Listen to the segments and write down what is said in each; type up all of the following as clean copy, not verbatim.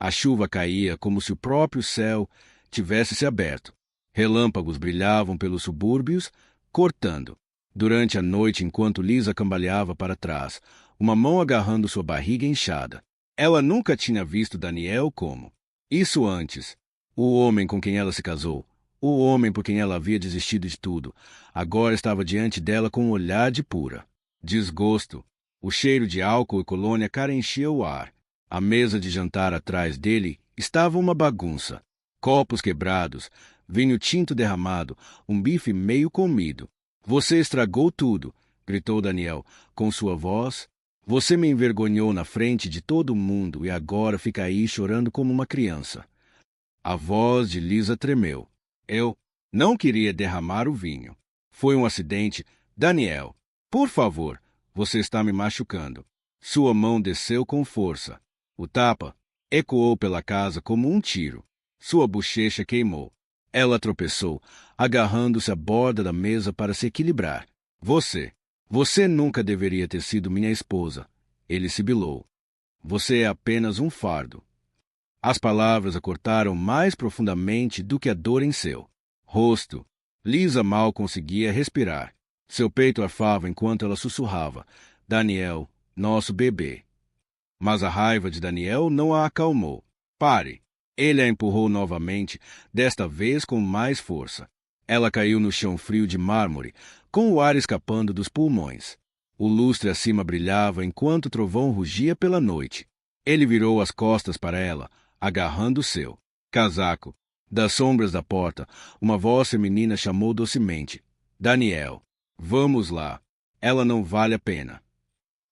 A chuva caía como se o próprio céu tivesse se aberto. Relâmpagos brilhavam pelos subúrbios, cortando. Durante a noite, enquanto Lisa cambaleava para trás, uma mão agarrando sua barriga inchada. Ela nunca tinha visto Daniel como isso antes. O homem com quem ela se casou, o homem por quem ela havia desistido de tudo, agora estava diante dela com um olhar de pura desgosto. O cheiro de álcool e colônia cara enchia o ar. A mesa de jantar atrás dele estava uma bagunça. Copos quebrados, vinho tinto derramado, um bife meio comido. Você estragou tudo, gritou Daniel, com sua voz. Você me envergonhou na frente de todo mundo e agora fica aí chorando como uma criança. A voz de Lisa tremeu. Eu não queria derramar o vinho. Foi um acidente. Daniel, por favor, você está me machucando. Sua mão desceu com força. O tapa ecoou pela casa como um tiro. Sua bochecha queimou. Ela tropeçou, agarrando-se à borda da mesa para se equilibrar. Você nunca deveria ter sido minha esposa. Ele sibilou. Você é apenas um fardo. As palavras a cortaram mais profundamente do que a dor em seu rosto. Lisa mal conseguia respirar. Seu peito arfava enquanto ela sussurrava: Daniel, nosso bebê. Mas a raiva de Daniel não a acalmou. Pare. Ele a empurrou novamente, desta vez com mais força. Ela caiu no chão frio de mármore, com o ar escapando dos pulmões. O lustre acima brilhava enquanto o trovão rugia pela noite. Ele virou as costas para ela, agarrando o seu casaco. Das sombras da porta, uma voz feminina chamou docemente: Daniel, vamos lá. Ela não vale a pena.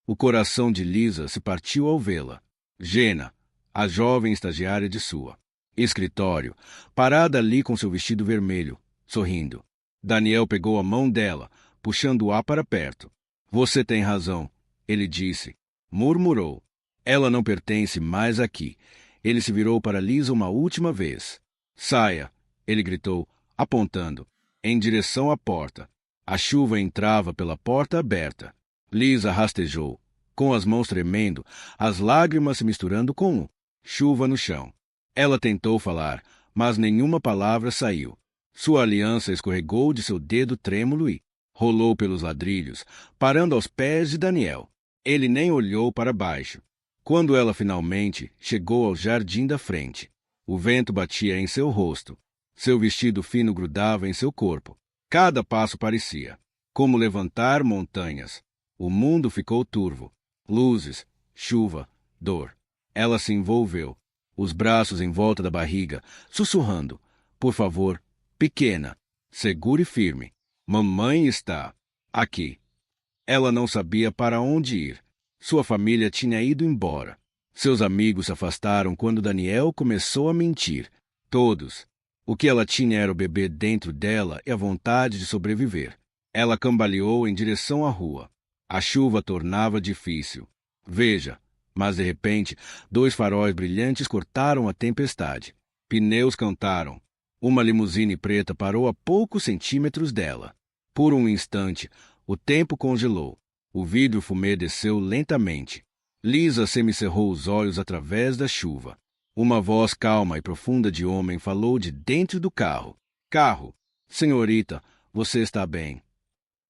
O coração de Lisa se partiu ao vê-la. Jenna, a jovem estagiária de sua escritório, parada ali com seu vestido vermelho, sorrindo. Daniel pegou a mão dela, puxando-a para perto. Você tem razão, ele disse. Murmurou. Ela não pertence mais aqui. Ele se virou para Lisa uma última vez. Saia, ele gritou, apontando em direção à porta. A chuva entrava pela porta aberta. Lisa rastejou, com as mãos tremendo, as lágrimas se misturando com chuva no chão. Ela tentou falar, mas nenhuma palavra saiu. Sua aliança escorregou de seu dedo trêmulo e rolou pelos ladrilhos, parando aos pés de Daniel. Ele nem olhou para baixo. Quando ela finalmente chegou ao jardim da frente, o vento batia em seu rosto. Seu vestido fino grudava em seu corpo. Cada passo parecia como levantar montanhas. O mundo ficou turvo. Luzes, chuva, dor. Ela se envolveu, os braços em volta da barriga, sussurrando: Por favor, pequena, segure firme. Mamãe está aqui. Ela não sabia para onde ir. Sua família tinha ido embora. Seus amigos se afastaram quando Daniel começou a mentir. Todos. O que ela tinha era o bebê dentro dela e a vontade de sobreviver. Ela cambaleou em direção à rua. A chuva tornava difícil. Veja, mas de repente, 2 faróis brilhantes cortaram a tempestade. Pneus cantaram. Uma limusine preta parou a poucos centímetros dela. Por um instante, o tempo congelou. O vidro fumê desceu lentamente. Lisa semicerrou os olhos através da chuva. Uma voz calma e profunda de homem falou de dentro do carro. Carro, senhorita, você está bem.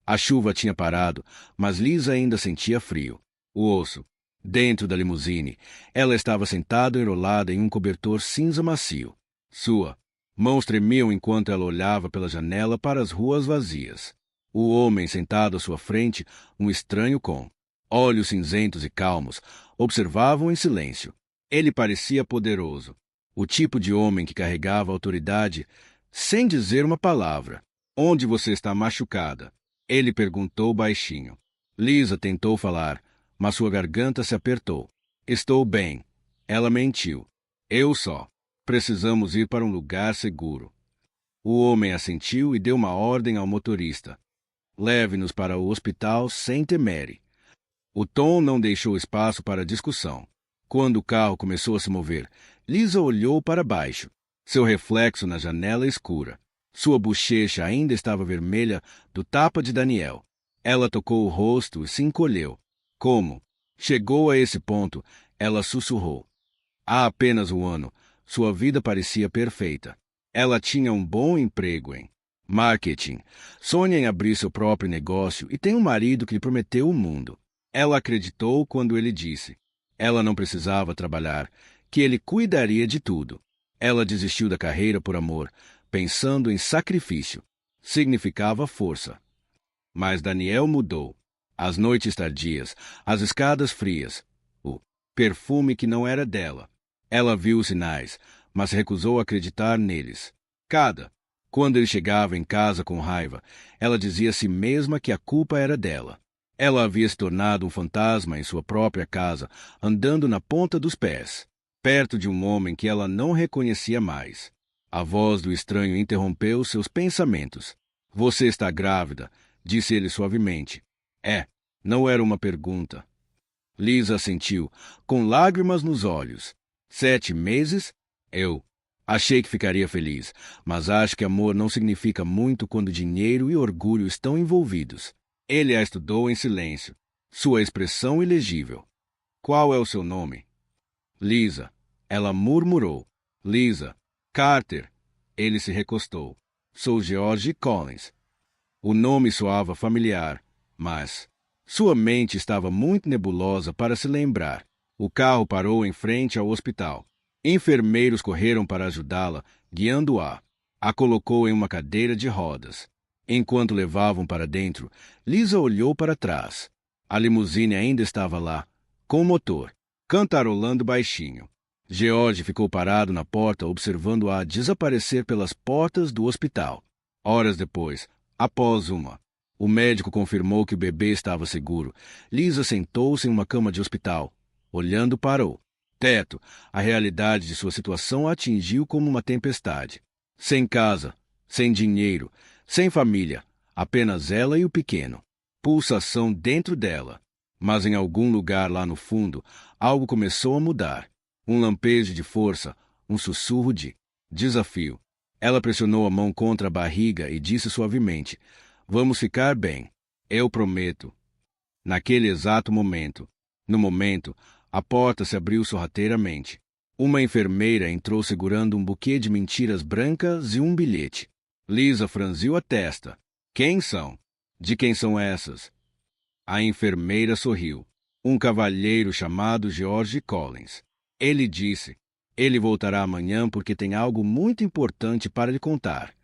A chuva tinha parado, mas Lisa ainda sentia frio. O osso. Dentro da limusine, ela estava sentada enrolada em um cobertor cinza macio. Sua mãos tremiam enquanto ela olhava pela janela para as ruas vazias. O homem sentado à sua frente, um estranho com olhos cinzentos e calmos, observavam em silêncio. Ele parecia poderoso. O tipo de homem que carregava autoridade sem dizer uma palavra. Onde você está machucada? Ele perguntou baixinho. Lisa tentou falar, mas sua garganta se apertou. Estou bem. Ela mentiu. Eu só. Precisamos ir para um lugar seguro. O homem assentiu e deu uma ordem ao motorista. Leve-nos para o hospital Saint Mary. O tom não deixou espaço para discussão. Quando o carro começou a se mover, Lisa olhou para baixo. Seu reflexo na janela escura. Sua bochecha ainda estava vermelha do tapa de Daniel. Ela tocou o rosto e se encolheu. Como chegou a esse ponto, ela sussurrou. Há apenas um ano, sua vida parecia perfeita. Ela tinha um bom emprego em marketing, sonha em abrir seu próprio negócio e tem um marido que lhe prometeu o mundo. Ela acreditou quando ele disse. Ela não precisava trabalhar, que ele cuidaria de tudo. Ela desistiu da carreira por amor, pensando em sacrifício. Significava força. Mas Daniel mudou. As noites tardias, as escadas frias, o perfume que não era dela. Ela viu os sinais, mas recusou acreditar neles. Quando ele chegava em casa com raiva, ela dizia a si mesma que a culpa era dela. Ela havia se tornado um fantasma em sua própria casa, andando na ponta dos pés, perto de um homem que ela não reconhecia mais. A voz do estranho interrompeu seus pensamentos. Você está grávida, disse ele suavemente. Não era uma pergunta. Lisa assentiu, com lágrimas nos olhos. 7 meses? Eu achei que ficaria feliz, mas acho que amor não significa muito quando dinheiro e orgulho estão envolvidos. Ele a estudou em silêncio, sua expressão ilegível. Qual é o seu nome? Lisa. Ela murmurou. Lisa. Carter. Ele se recostou. Sou George Collins. O nome soava familiar, mas sua mente estava muito nebulosa para se lembrar. O carro parou em frente ao hospital. Enfermeiros correram para ajudá-la, guiando-a. A colocou em uma cadeira de rodas. Enquanto levavam para dentro, Lisa olhou para trás. A limusine ainda estava lá, com o motor, cantarolando baixinho. George ficou parado na porta observando-a desaparecer pelas portas do hospital. Horas depois, o médico confirmou que o bebê estava seguro. Lisa sentou-se em uma cama de hospital, olhando para o teto. A realidade de sua situação a atingiu como uma tempestade. Sem casa, sem dinheiro, sem família, apenas ela e o pequeno. Pulsação dentro dela. Mas em algum lugar lá no fundo, algo começou a mudar. Um lampejo de força, um sussurro de desafio. Ela pressionou a mão contra a barriga e disse suavemente, vamos ficar bem. Eu prometo. Naquele exato momento, a porta se abriu sorrateiramente. Uma enfermeira entrou segurando um buquê de mentiras brancas e um bilhete. Lisa franziu a testa. Quem são? De quem são essas? A enfermeira sorriu. Um cavalheiro chamado George Collins. Ele disse, ele voltará amanhã porque tem algo muito importante para lhe contar.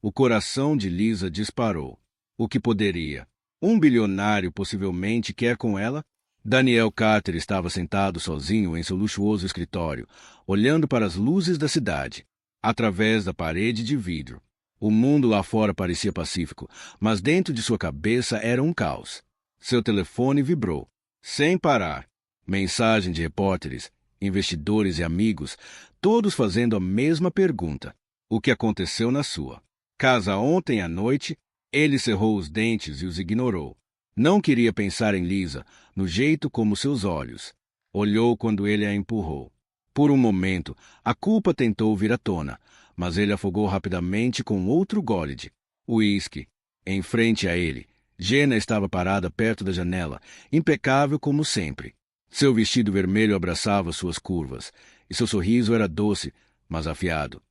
O coração de Lisa disparou. O que poderia? Um bilionário possivelmente quer com ela? Daniel Carter estava sentado sozinho em seu luxuoso escritório, olhando para as luzes da cidade, através da parede de vidro. O mundo lá fora parecia pacífico, mas dentro de sua cabeça era um caos. Seu telefone vibrou, sem parar. Mensagem de repórteres, investidores e amigos, todos fazendo a mesma pergunta. O que aconteceu na sua casa ontem à noite? Ele cerrou os dentes e os ignorou. Não queria pensar em Lisa, no jeito como seus olhos. Olhou quando ele a empurrou. Por um momento, a culpa tentou vir à tona, mas ele afogou rapidamente com outro gole de uísque. Em frente a ele, Jenna estava parada perto da janela, impecável como sempre. Seu vestido vermelho abraçava suas curvas, e seu sorriso era doce, mas afiado.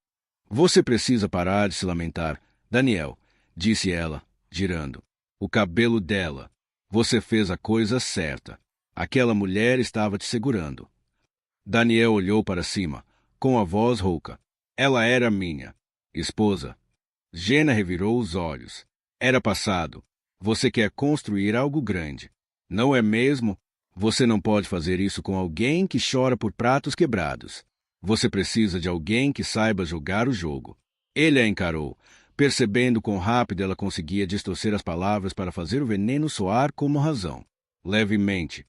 Você precisa parar de se lamentar, Daniel, disse ela, girando. O cabelo dela. Você fez a coisa certa. Aquela mulher estava te segurando. Daniel olhou para cima, com a voz rouca. Ela era minha esposa. Jenna revirou os olhos. Era passado. Você quer construir algo grande. Não é mesmo? Você não pode fazer isso com alguém que chora por pratos quebrados. Você precisa de alguém que saiba jogar o jogo. Ele a encarou, percebendo quão rápido ela conseguia distorcer as palavras para fazer o veneno soar como razão. Levemente.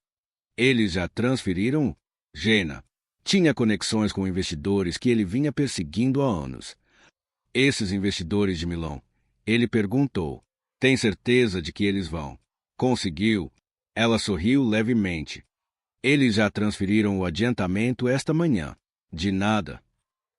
Eles já transferiram? Jenna tinha conexões com investidores que ele vinha perseguindo há anos. Esses investidores de Milão. Ele perguntou. Tem certeza de que eles vão? Conseguiu? Ela sorriu levemente. Eles já transferiram o adiantamento esta manhã. De nada.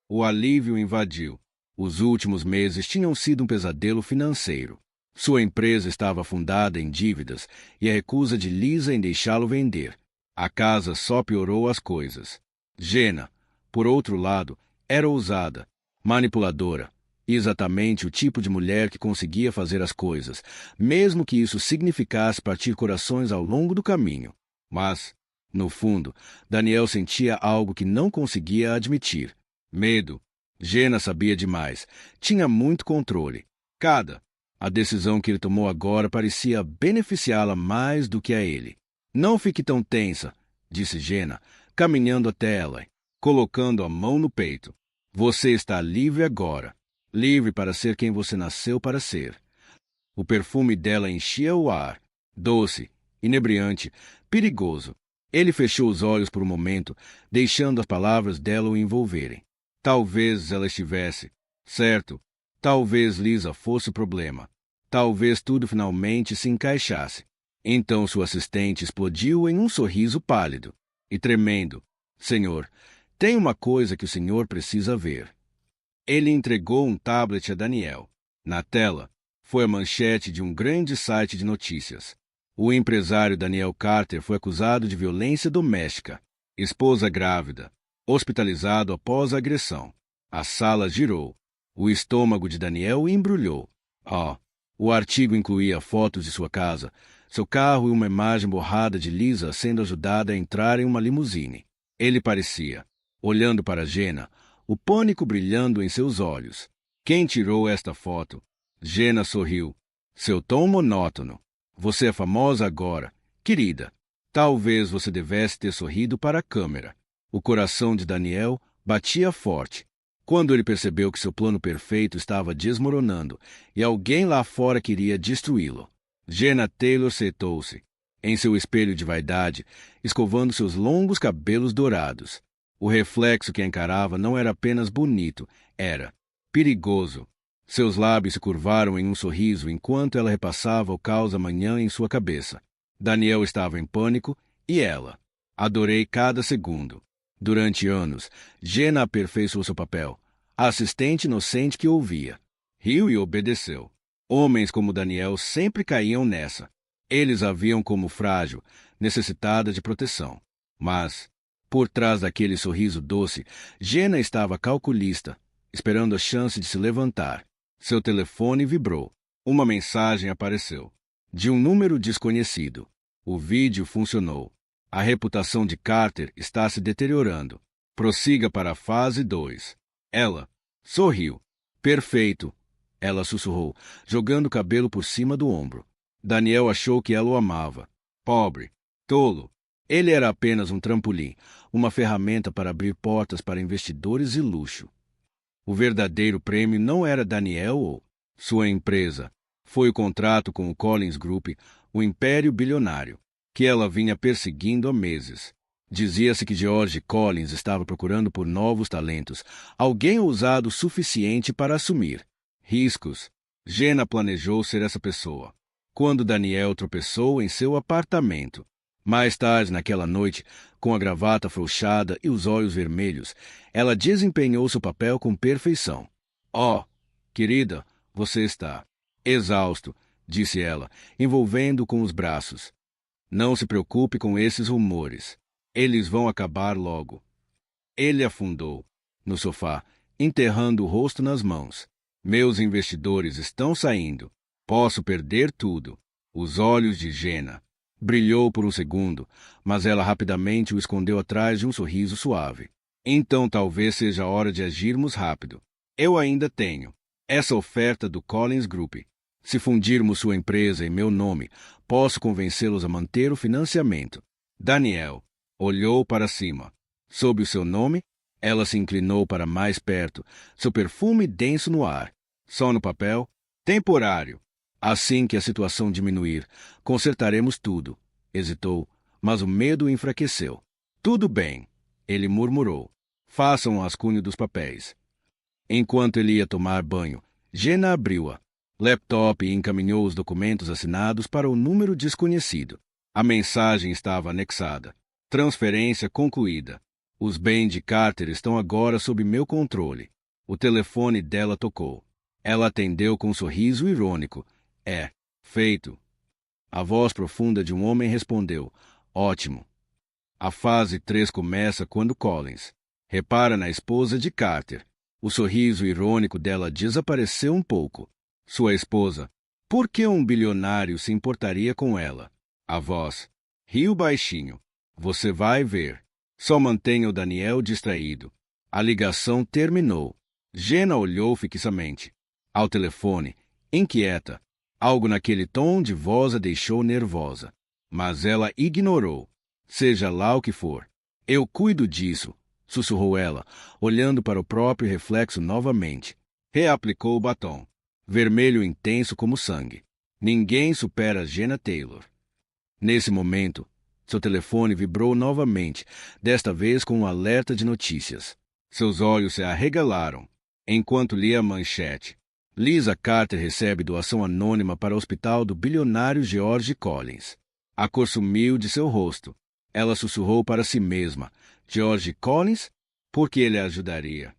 O alívio invadiu. Os últimos meses tinham sido um pesadelo financeiro. Sua empresa estava afundada em dívidas e a recusa de Lisa em deixá-lo vender. A casa só piorou as coisas. Jenna Por outro lado, era ousada, manipuladora, e exatamente o tipo de mulher que conseguia fazer as coisas, mesmo que isso significasse partir corações ao longo do caminho. Mas, no fundo, Daniel sentia algo que não conseguia admitir. Medo. Jenna sabia demais. Tinha muito controle. A decisão que ele tomou agora parecia beneficiá-la mais do que a ele. Não fique tão tensa, disse Jenna, caminhando até ela, colocando a mão no peito. Você está livre agora. Livre para ser quem você nasceu para ser. O perfume dela enchia o ar. Doce, inebriante, perigoso. Ele fechou os olhos por um momento, deixando as palavras dela o envolverem. Talvez ela estivesse certo. Talvez Lisa fosse o problema. Talvez tudo finalmente se encaixasse. Então sua assistente explodiu em um sorriso pálido e tremendo. Senhor, tem uma coisa que o senhor precisa ver. Ele entregou um tablet a Daniel. Na tela, foi a manchete de um grande site de notícias. O empresário Daniel Carter foi acusado de violência doméstica. Esposa grávida. Hospitalizado após a agressão. A sala girou. O estômago de Daniel embrulhou. O artigo incluía fotos de sua casa, seu carro e uma imagem borrada de Lisa sendo ajudada a entrar em uma limusine. Ele parecia, olhando para Jenna, o pânico brilhando em seus olhos. Quem tirou esta foto? Jenna sorriu. Seu tom monótono. Você é famosa agora, querida. Talvez você devesse ter sorrido para a câmera. O coração de Daniel batia forte. Quando ele percebeu que seu plano perfeito estava desmoronando e alguém lá fora queria destruí-lo. Jenna Taylor sentou-se, em seu espelho de vaidade, escovando seus longos cabelos dourados. O reflexo que a encarava não era apenas bonito, era perigoso. Seus lábios se curvaram em um sorriso enquanto ela repassava o caos da manhã em sua cabeça. Daniel estava em pânico e ela. Adorei cada segundo. Durante anos, Jenna aperfeiçoou seu papel. A assistente inocente que ouvia. Riu e obedeceu. Homens como Daniel sempre caíam nessa. Eles a viam como frágil, necessitada de proteção. Mas, por trás daquele sorriso doce, Jenna estava calculista, esperando a chance de se levantar. Seu telefone vibrou. Uma mensagem apareceu. De um número desconhecido. O vídeo funcionou. A reputação de Carter está se deteriorando. Prossiga para a fase 2. Ela sorriu. Perfeito. Ela sussurrou, jogando o cabelo por cima do ombro. Daniel achou que ela o amava. Pobre. Tolo. Ele era apenas um trampolim, uma ferramenta para abrir portas para investidores e luxo. O verdadeiro prêmio não era Daniel ou sua empresa. Foi o contrato com o Collins Group, o império bilionário, que ela vinha perseguindo há meses. Dizia-se que George Collins estava procurando por novos talentos, alguém ousado o suficiente para assumir riscos. Jenna planejou ser essa pessoa. Quando Daniel tropeçou em seu apartamento. Mais tarde naquela noite, com a gravata afrouxada e os olhos vermelhos, ela desempenhou seu papel com perfeição. Querida, você está exausto, disse ela, envolvendo-o com os braços. Não se preocupe com esses rumores. Eles vão acabar logo. Ele afundou no sofá, enterrando o rosto nas mãos. Meus investidores estão saindo. Posso perder tudo. Os olhos de Jenna. Brilhou por um segundo, mas ela rapidamente o escondeu atrás de um sorriso suave. Então talvez seja a hora de agirmos rápido. Eu ainda tenho essa oferta do Collins Group. Se fundirmos sua empresa em meu nome, posso convencê-los a manter o financiamento. Daniel olhou para cima. Sob o seu nome, ela se inclinou para mais perto, seu perfume denso no ar. Só no papel? Temporário. Assim que a situação diminuir, consertaremos tudo. Hesitou, mas o medo o enfraqueceu. Tudo bem, ele murmurou. Façam o rascunho dos papéis. Enquanto ele ia tomar banho, Jenna abriu-a laptop e encaminhou os documentos assinados para o número desconhecido. A mensagem estava anexada. Transferência concluída. Os bens de Carter estão agora sob meu controle. O telefone dela tocou. Ela atendeu com um sorriso irônico. Feito. A voz profunda de um homem respondeu. Ótimo. A fase 3 começa quando Collins Repara na esposa de Carter. O sorriso irônico dela desapareceu um pouco. Sua esposa. Por que um bilionário se importaria com ela? A voz. Riu baixinho. Você vai ver. Só mantenha o Daniel distraído. A ligação terminou. Jenna olhou fixamente. Ao telefone, inquieta. Algo naquele tom de voz a deixou nervosa. Mas ela ignorou. Seja lá o que for. Eu cuido disso, sussurrou ela, olhando para o próprio reflexo novamente. Reaplicou o batom. Vermelho intenso como sangue. Ninguém supera Jenna Taylor. Nesse momento, seu telefone vibrou novamente, desta vez com um alerta de notícias. Seus olhos se arregalaram, enquanto lia a manchete. Lisa Carter recebe doação anônima para o hospital do bilionário George Collins. A cor sumiu de seu rosto. Ela sussurrou para si mesma. George Collins? Por que ele a ajudaria?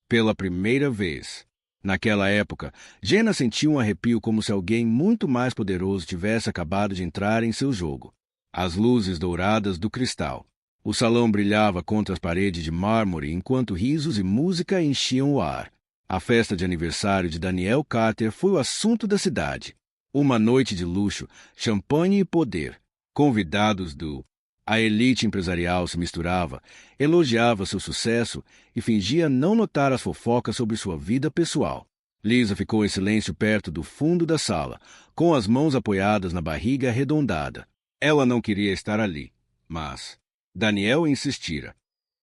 Pela primeira vez. Naquela época, Jenna sentiu um arrepio como se alguém muito mais poderoso tivesse acabado de entrar em seu jogo. As luzes douradas do cristal. O salão brilhava contra as paredes de mármore enquanto risos e música enchiam o ar. A festa de aniversário de Daniel Carter foi o assunto da cidade. Uma noite de luxo, champanhe e poder. Convidados A elite empresarial se misturava, elogiava seu sucesso e fingia não notar as fofocas sobre sua vida pessoal. Lisa ficou em silêncio perto do fundo da sala, com as mãos apoiadas na barriga arredondada. Ela não queria estar ali, mas Daniel insistira.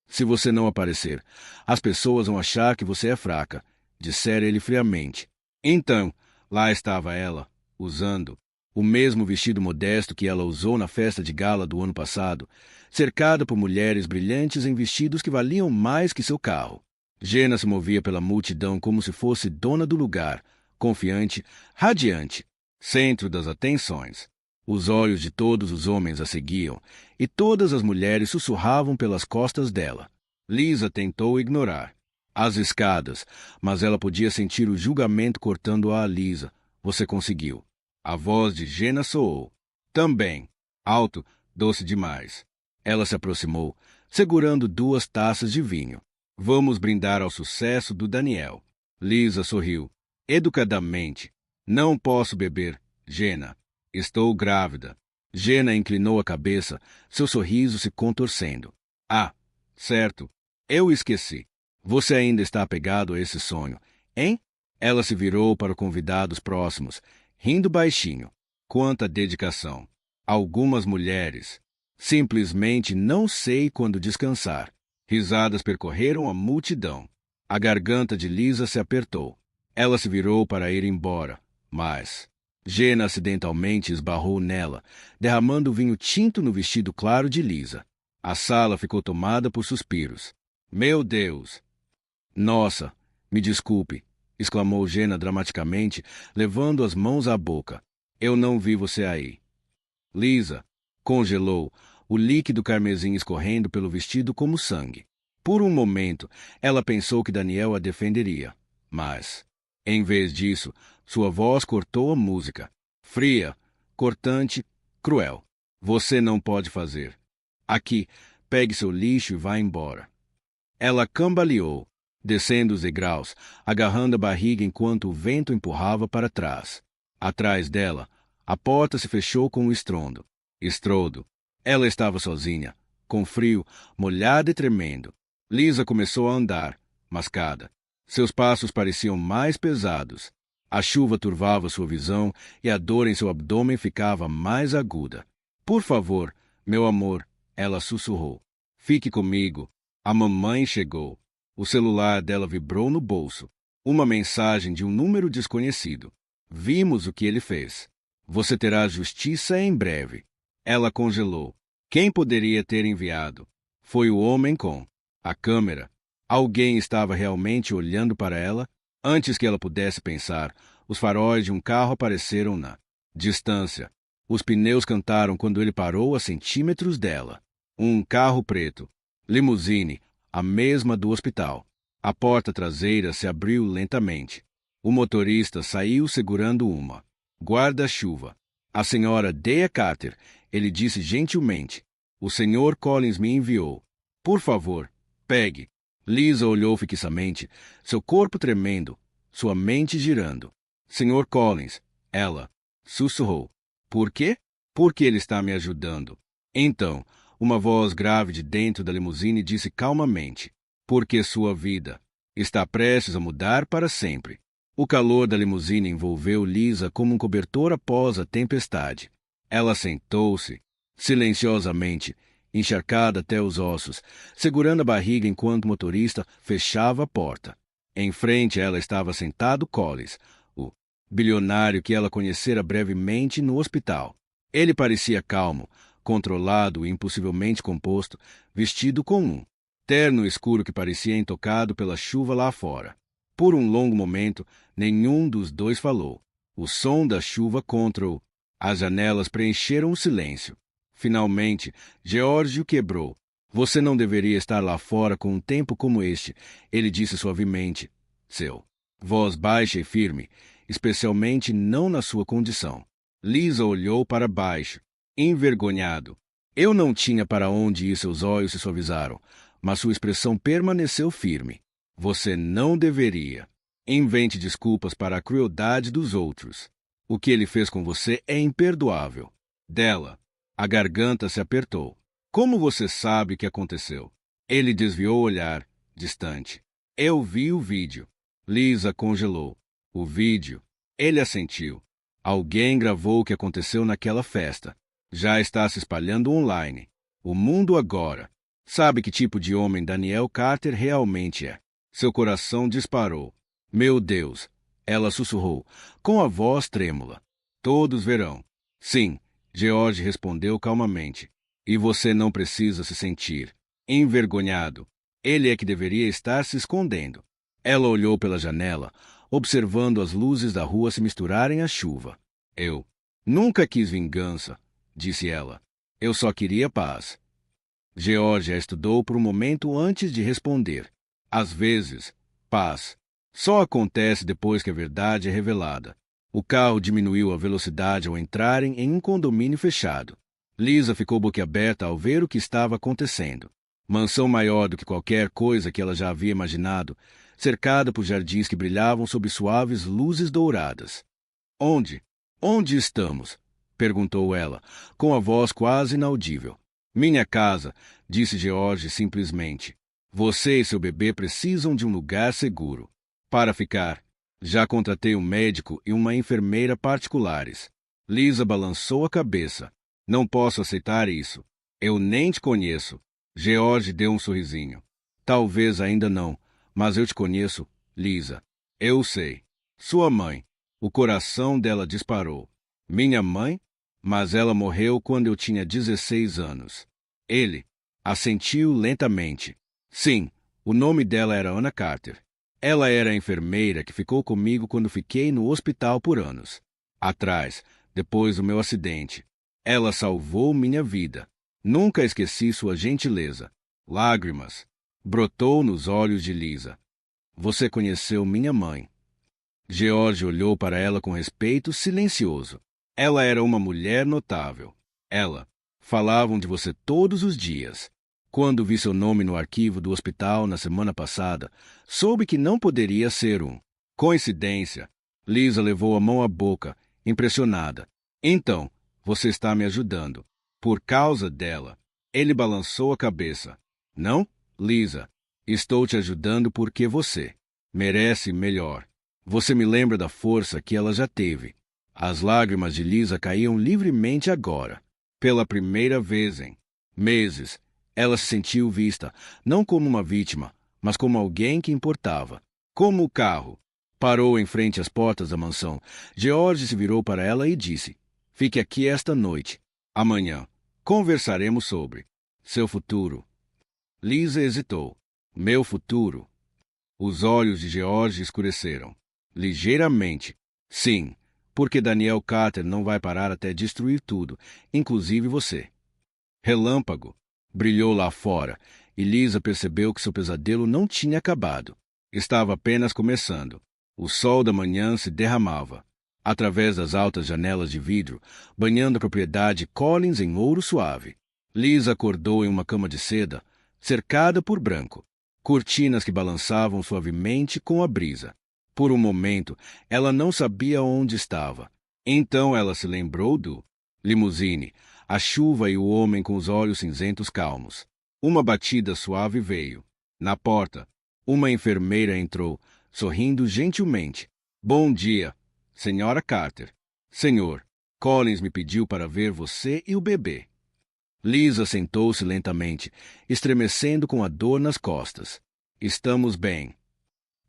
Se você não aparecer, as pessoas vão achar que você é fraca, dissera ele friamente. Então, lá estava ela, usando o mesmo vestido modesto que ela usou na festa de gala do ano passado, cercada por mulheres brilhantes em vestidos que valiam mais que seu carro. Jenna se movia pela multidão como se fosse dona do lugar, confiante, radiante, centro das atenções. Os olhos de todos os homens a seguiam, e todas as mulheres sussurravam pelas costas dela. Lisa tentou ignorar as escadas, mas ela podia sentir o julgamento cortando-a a Lisa. Você conseguiu. A voz de Jenna soou. Também. Alto, doce demais. Ela se aproximou, segurando 2 taças de vinho. Vamos brindar ao sucesso do Daniel. Lisa sorriu. Educadamente. Não posso beber, Jenna. Estou grávida. Jenna inclinou a cabeça, seu sorriso se contorcendo. Ah, certo. Eu esqueci. Você ainda está apegado a esse sonho, hein? Ela se virou para convidados próximos, rindo baixinho. Quanta dedicação! Algumas mulheres. Simplesmente não sei quando descansar. Risadas percorreram a multidão. A garganta de Lisa se apertou. Ela se virou para ir embora, mas Jenna acidentalmente esbarrou nela, derramando vinho tinto no vestido claro de Lisa. A sala ficou tomada por suspiros. Meu Deus! Nossa, me desculpe, exclamou Jenna dramaticamente, levando as mãos à boca. Eu não vi você aí. Lisa congelou, o líquido carmesim escorrendo pelo vestido como sangue. Por um momento, ela pensou que Daniel a defenderia, mas, em vez disso, sua voz cortou a música. Fria, cortante, cruel. Você não pode fazer. Aqui, pegue seu lixo e vá embora. Ela cambaleou, descendo os degraus, agarrando a barriga enquanto o vento empurrava para trás. Atrás dela, a porta se fechou com um estrondo. Estrondo. Ela estava sozinha, com frio, molhada e tremendo. Lisa começou a andar, mascada. Seus passos pareciam mais pesados. A chuva turvava sua visão e a dor em seu abdômen ficava mais aguda. Por favor, meu amor, ela sussurrou. Fique comigo. A mamãe chegou. O celular dela vibrou no bolso. Uma mensagem de um número desconhecido. Vimos o que ele fez. Você terá justiça em breve. Ela congelou. Quem poderia ter enviado? Foi o homem com a câmera. Alguém estava realmente olhando para ela? Antes que ela pudesse pensar, os faróis de um carro apareceram na distância. Os pneus cantaram quando ele parou a centímetros dela. Um carro preto. Limusine, a mesma do hospital. A porta traseira se abriu lentamente. O motorista saiu segurando uma guarda-chuva. A senhora Dea Carter, ele disse gentilmente. O senhor Collins me enviou. Por favor, Pegue. Lisa olhou fixamente, seu corpo tremendo, sua mente girando. Sr. Collins, ela sussurrou. Por quê? Porque ele está me ajudando. Então, uma voz grave de dentro da limusine disse calmamente. Porque sua vida está prestes a mudar para sempre. O calor da limusine envolveu Lisa como um cobertor após a tempestade. Ela sentou-se, silenciosamente, encharcada até os ossos, segurando a barriga enquanto o motorista fechava a porta. Em frente a ela estava sentado Collins, o bilionário que ela conhecera brevemente no hospital. Ele parecia calmo, controlado e impossivelmente composto, vestido com um terno escuro que parecia intocado pela chuva lá fora. Por um longo momento, nenhum dos dois falou. O som da chuva contra as janelas preencheram o silêncio. Finalmente, George o quebrou. Você não deveria estar lá fora com um tempo como este, ele disse suavemente. Seu voz baixa e firme, especialmente não na sua condição. Lisa olhou para baixo, envergonhado. Eu não tinha para onde ir, seus olhos se suavizaram, mas sua expressão permaneceu firme. Você não deveria. Invente desculpas para a crueldade dos outros. O que ele fez com você é imperdoável. Dela, a garganta se apertou. Como você sabe o que aconteceu? Ele desviou o olhar, distante. Eu vi o vídeo. Lisa congelou. O vídeo. Ele assentiu. Alguém gravou o que aconteceu naquela festa. Já está se espalhando online. O mundo agora sabe que tipo de homem Daniel Carter realmente é. Seu coração disparou. Meu Deus! Ela sussurrou, com a voz trêmula. Todos verão. Sim, George respondeu calmamente. E você não precisa se sentir envergonhado. Ele é que deveria estar se escondendo. Ela olhou pela janela, observando as luzes da rua se misturarem à chuva. Eu nunca quis vingança, disse ela. Eu só queria paz. George a estudou por um momento antes de responder. Às vezes, paz só acontece depois que a verdade é revelada. O carro diminuiu a velocidade ao entrarem em um condomínio fechado. Lisa ficou boquiaberta ao ver o que estava acontecendo. Mansão maior do que qualquer coisa que ela já havia imaginado, cercada por jardins que brilhavam sob suaves luzes douradas. Onde? Onde estamos? Perguntou ela, com a voz quase inaudível. Minha casa, disse George simplesmente. Você e seu bebê precisam de um lugar seguro. Para ficar, já contratei um médico e uma enfermeira particulares. Lisa balançou a cabeça. Não posso aceitar isso. Eu nem te conheço. George deu um sorrisinho. Talvez ainda não, mas eu te conheço, Lisa. Eu sei. Sua mãe. O coração dela disparou. Minha mãe? Mas ela morreu quando eu tinha 16 anos. Ele assentiu lentamente. Sim, o nome dela era Anna Carter. Ela era a enfermeira que ficou comigo quando fiquei no hospital por anos. Atrás, depois do meu acidente. Ela salvou minha vida. Nunca esqueci sua gentileza. Lágrimas brotou nos olhos de Lisa. Você conheceu minha mãe. George olhou para ela com respeito silencioso. Ela era uma mulher notável. Ela falavam de você todos os dias. Quando vi seu nome no arquivo do hospital na semana passada, soube que não poderia ser coincidência. Lisa levou a mão à boca, impressionada. Então, você está me ajudando. Por causa dela. Ele balançou a cabeça. Não, Lisa. Estou te ajudando porque você merece melhor. Você me lembra da força que ela já teve. As lágrimas de Lisa caíam livremente agora. Pela primeira vez em meses, ela se sentiu vista, não como uma vítima, mas como alguém que importava. Como o carro parou em frente às portas da mansão, George se virou para ela e disse, fique aqui esta noite. Amanhã conversaremos sobre seu futuro. Lisa hesitou. Meu futuro? Os olhos de George escureceram. Ligeiramente. Sim, porque Daniel Carter não vai parar até destruir tudo, inclusive você. Relâmpago brilhou lá fora, e Lisa percebeu que seu pesadelo não tinha acabado. Estava apenas começando. O sol da manhã se derramava, através das altas janelas de vidro, banhando a propriedade Collins em ouro suave. Lisa acordou em uma cama de seda, cercada por branco. cortinas que balançavam suavemente com a brisa. Por um momento, ela não sabia onde estava. Então ela se lembrou do limusine, a chuva e o homem com os olhos cinzentos calmos. Uma batida suave veio. Na porta, uma enfermeira entrou, sorrindo gentilmente. Bom dia, Senhora Carter. Senhor, Collins me pediu para ver você e o bebê. Lisa sentou-se lentamente, estremecendo com a dor nas costas. Estamos bem.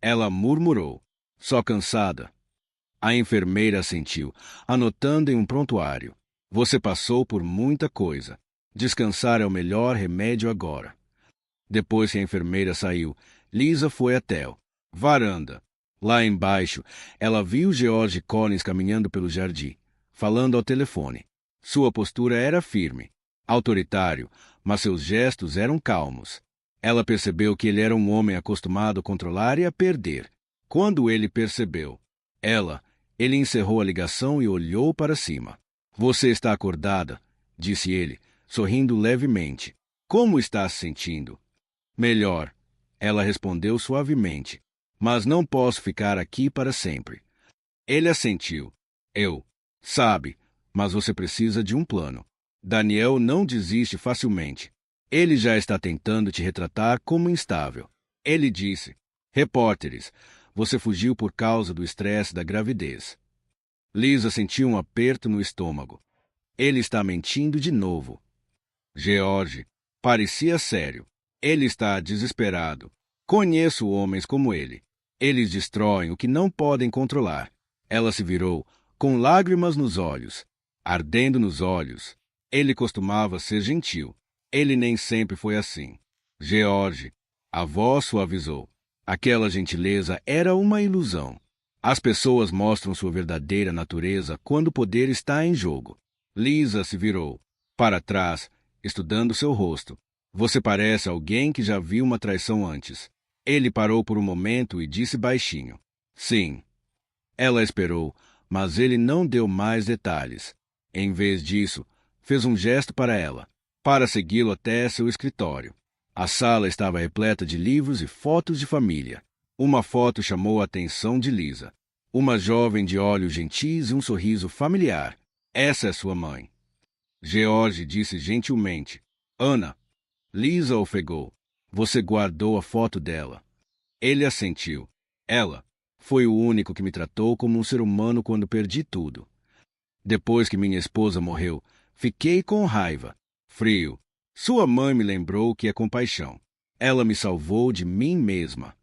Ela murmurou. Só cansada. A enfermeira assentiu, anotando em um prontuário. Você passou por muita coisa. Descansar é o melhor remédio agora. Depois que a enfermeira saiu, Lisa foi até a varanda. Lá embaixo, ela viu George Collins caminhando pelo jardim, falando ao telefone. Sua postura era firme, autoritário, mas seus gestos eram calmos. Ela percebeu que ele era um homem acostumado a controlar e a perder. Quando ele percebeu ele encerrou a ligação e olhou para cima. Você está acordada, disse ele, sorrindo levemente. Como está se sentindo? Melhor, ela respondeu suavemente. Mas não posso ficar aqui para sempre. Ele assentiu. Sabe, mas você precisa de um plano. Daniel não desiste facilmente. Ele já está tentando te retratar como instável. Ele disse: repórteres, você fugiu por causa do estresse da gravidez. Lisa sentiu um aperto no estômago. Ele está mentindo de novo. George parecia sério. Ele está desesperado. Conheço homens como ele. Eles destroem o que não podem controlar. Ela se virou, com lágrimas nos olhos, ardendo nos olhos. Ele costumava ser gentil. Ele nem sempre foi assim. George, a voz suavizou. Aquela gentileza era uma ilusão. As pessoas mostram sua verdadeira natureza quando o poder está em jogo. Lisa se virou para trás, estudando seu rosto. Você parece alguém que já viu uma traição antes. Ele parou por um momento e disse baixinho: sim. Ela esperou, mas ele não deu mais detalhes. Em vez disso, fez um gesto para ela, para segui-lo até seu escritório. A sala estava repleta de livros e fotos de família. Uma foto chamou a atenção de Lisa. Uma jovem de olhos gentis e um sorriso familiar. Essa é sua mãe. George disse gentilmente. Ana. Lisa ofegou. Você guardou a foto dela. Ele assentiu. Ela foi o único que me tratou como um ser humano quando perdi tudo. Depois que minha esposa morreu, fiquei com raiva, frio. Sua mãe me lembrou que é compaixão. Ela me salvou de mim mesma.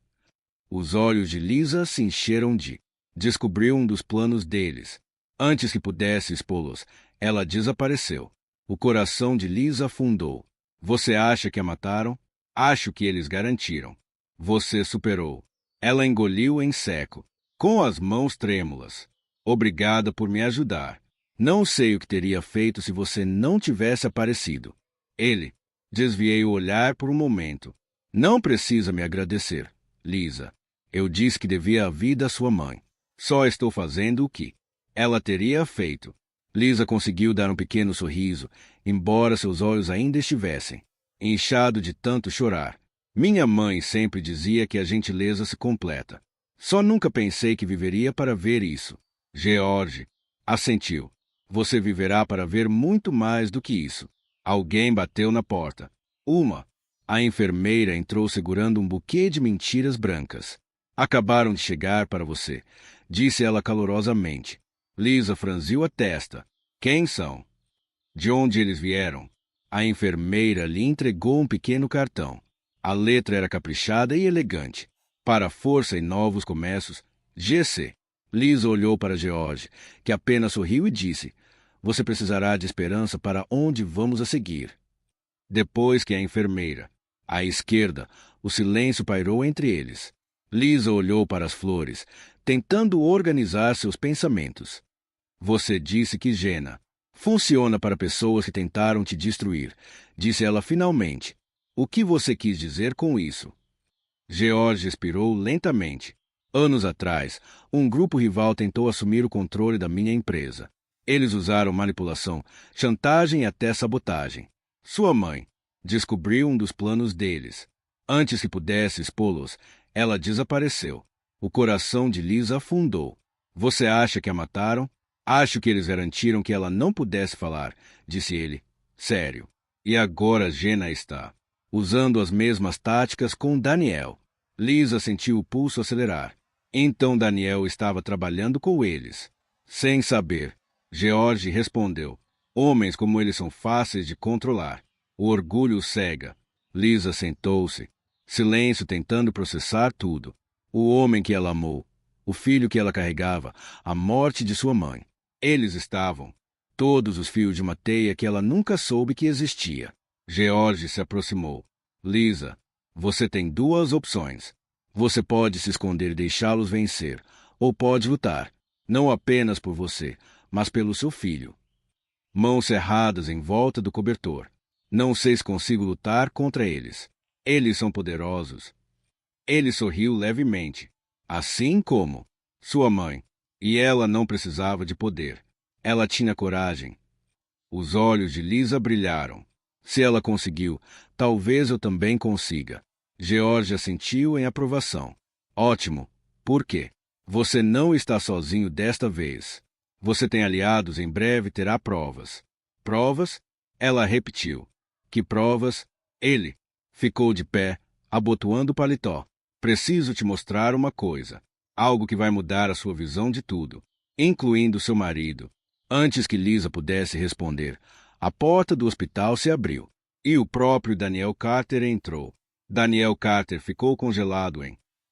Os olhos de Lisa se encheram de. Descobriu um dos planos deles. Antes que pudesse expô-los, ela desapareceu. O coração de Lisa afundou. Você acha que a mataram? Acho que eles garantiram. Você superou. Ela engoliu em seco, com as mãos trêmulas. Obrigada por me ajudar. Não sei o que teria feito se você não tivesse aparecido. Ele. Desviei o olhar por um momento. Não precisa me agradecer, Lisa. Eu disse que devia a vida à sua mãe. Só estou fazendo o que ela teria feito. Lisa conseguiu dar um pequeno sorriso, embora seus olhos ainda estivessem inchados de tanto chorar. Minha mãe sempre dizia que a gentileza se completa. Só nunca pensei que viveria para ver isso. George assentiu. Você viverá para ver muito mais do que isso. Alguém bateu na porta. A enfermeira entrou segurando um buquê de mentiras brancas. Acabaram de chegar para você, disse ela calorosamente. Lisa franziu a testa. Quem são? De onde eles vieram? A enfermeira lhe entregou um pequeno cartão. A letra era caprichada e elegante. Para força e novos começos, GC. Lisa olhou para George, que apenas sorriu e disse: você precisará de esperança para onde vamos a seguir. Depois que a enfermeira. À esquerda, o silêncio pairou entre eles. Lisa olhou para as flores, tentando organizar seus pensamentos. Você disse que Jenna funciona para pessoas que tentaram te destruir, disse ela finalmente. O que você quis dizer com isso? George expirou lentamente. Anos atrás, um grupo rival tentou assumir o controle da minha empresa. Eles usaram manipulação, chantagem e até sabotagem. Sua mãe descobriu um dos planos deles. Antes que pudesse expô-los, ela desapareceu. O coração de Lisa afundou. Você acha que a mataram? Acho que eles garantiram que ela não pudesse falar, disse ele. Sério. E agora Jenna está usando as mesmas táticas com Daniel. Lisa sentiu o pulso acelerar. Então Daniel estava trabalhando com eles. Sem saber, George respondeu. Homens como eles são fáceis de controlar. O orgulho os cega. Lisa sentou-se. Silêncio, tentando processar tudo. O homem que ela amou, o filho que ela carregava, a morte de sua mãe. Eles estavam. Todos os fios de uma teia que ela nunca soube que existia. George se aproximou. Lisa, você tem duas opções. Você pode se esconder e deixá-los vencer, ou pode lutar, não apenas por você, mas pelo seu filho. Mãos cerradas em volta do cobertor. Não sei se consigo lutar contra eles. Eles são poderosos. Ele sorriu levemente, assim como sua mãe. E ela não precisava de poder. Ela tinha coragem. Os olhos de Lisa brilharam. Se ela conseguiu, talvez eu também consiga. George assentiu em aprovação. Ótimo. Por quê? Você não está sozinho desta vez. Você tem aliados, em breve terá provas. Provas? Ela repetiu. Que provas? Ele ficou de pé, abotoando o paletó. Preciso te mostrar uma coisa. Algo que vai mudar a sua visão de tudo, incluindo seu marido. Antes que Lisa pudesse responder, a porta do hospital se abriu e o próprio Daniel Carter entrou. Daniel Carter ficou congelado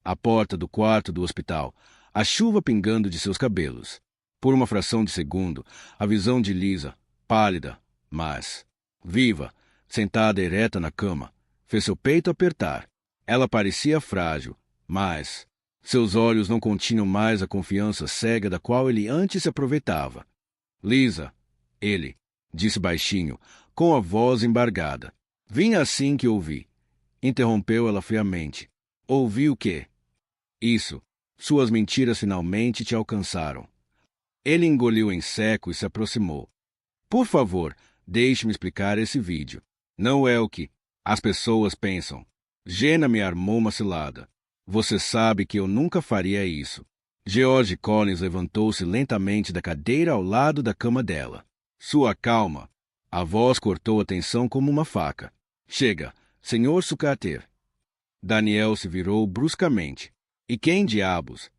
à porta do quarto do hospital, a chuva pingando de seus cabelos. Por uma fração de segundo, a visão de Lisa, pálida, mas viva, sentada ereta na cama, fez seu peito apertar. Ela parecia frágil, mas seus olhos não continham mais a confiança cega da qual ele antes se aproveitava. Lisa, ele disse baixinho, com a voz embargada. Vim assim que ouvi. Interrompeu ela friamente. Ouvi o quê? Isso. Suas mentiras finalmente te alcançaram. Ele engoliu em seco e se aproximou. Por favor, deixe-me explicar esse vídeo. Não é o que as pessoas pensam. Jenna me armou uma cilada. Você sabe que eu nunca faria isso. George Collins levantou-se lentamente da cadeira ao lado da cama dela. Sua calma. A voz cortou a tensão como uma faca. Chega, Sr. Sucater. Daniel se virou bruscamente. E quem diabos?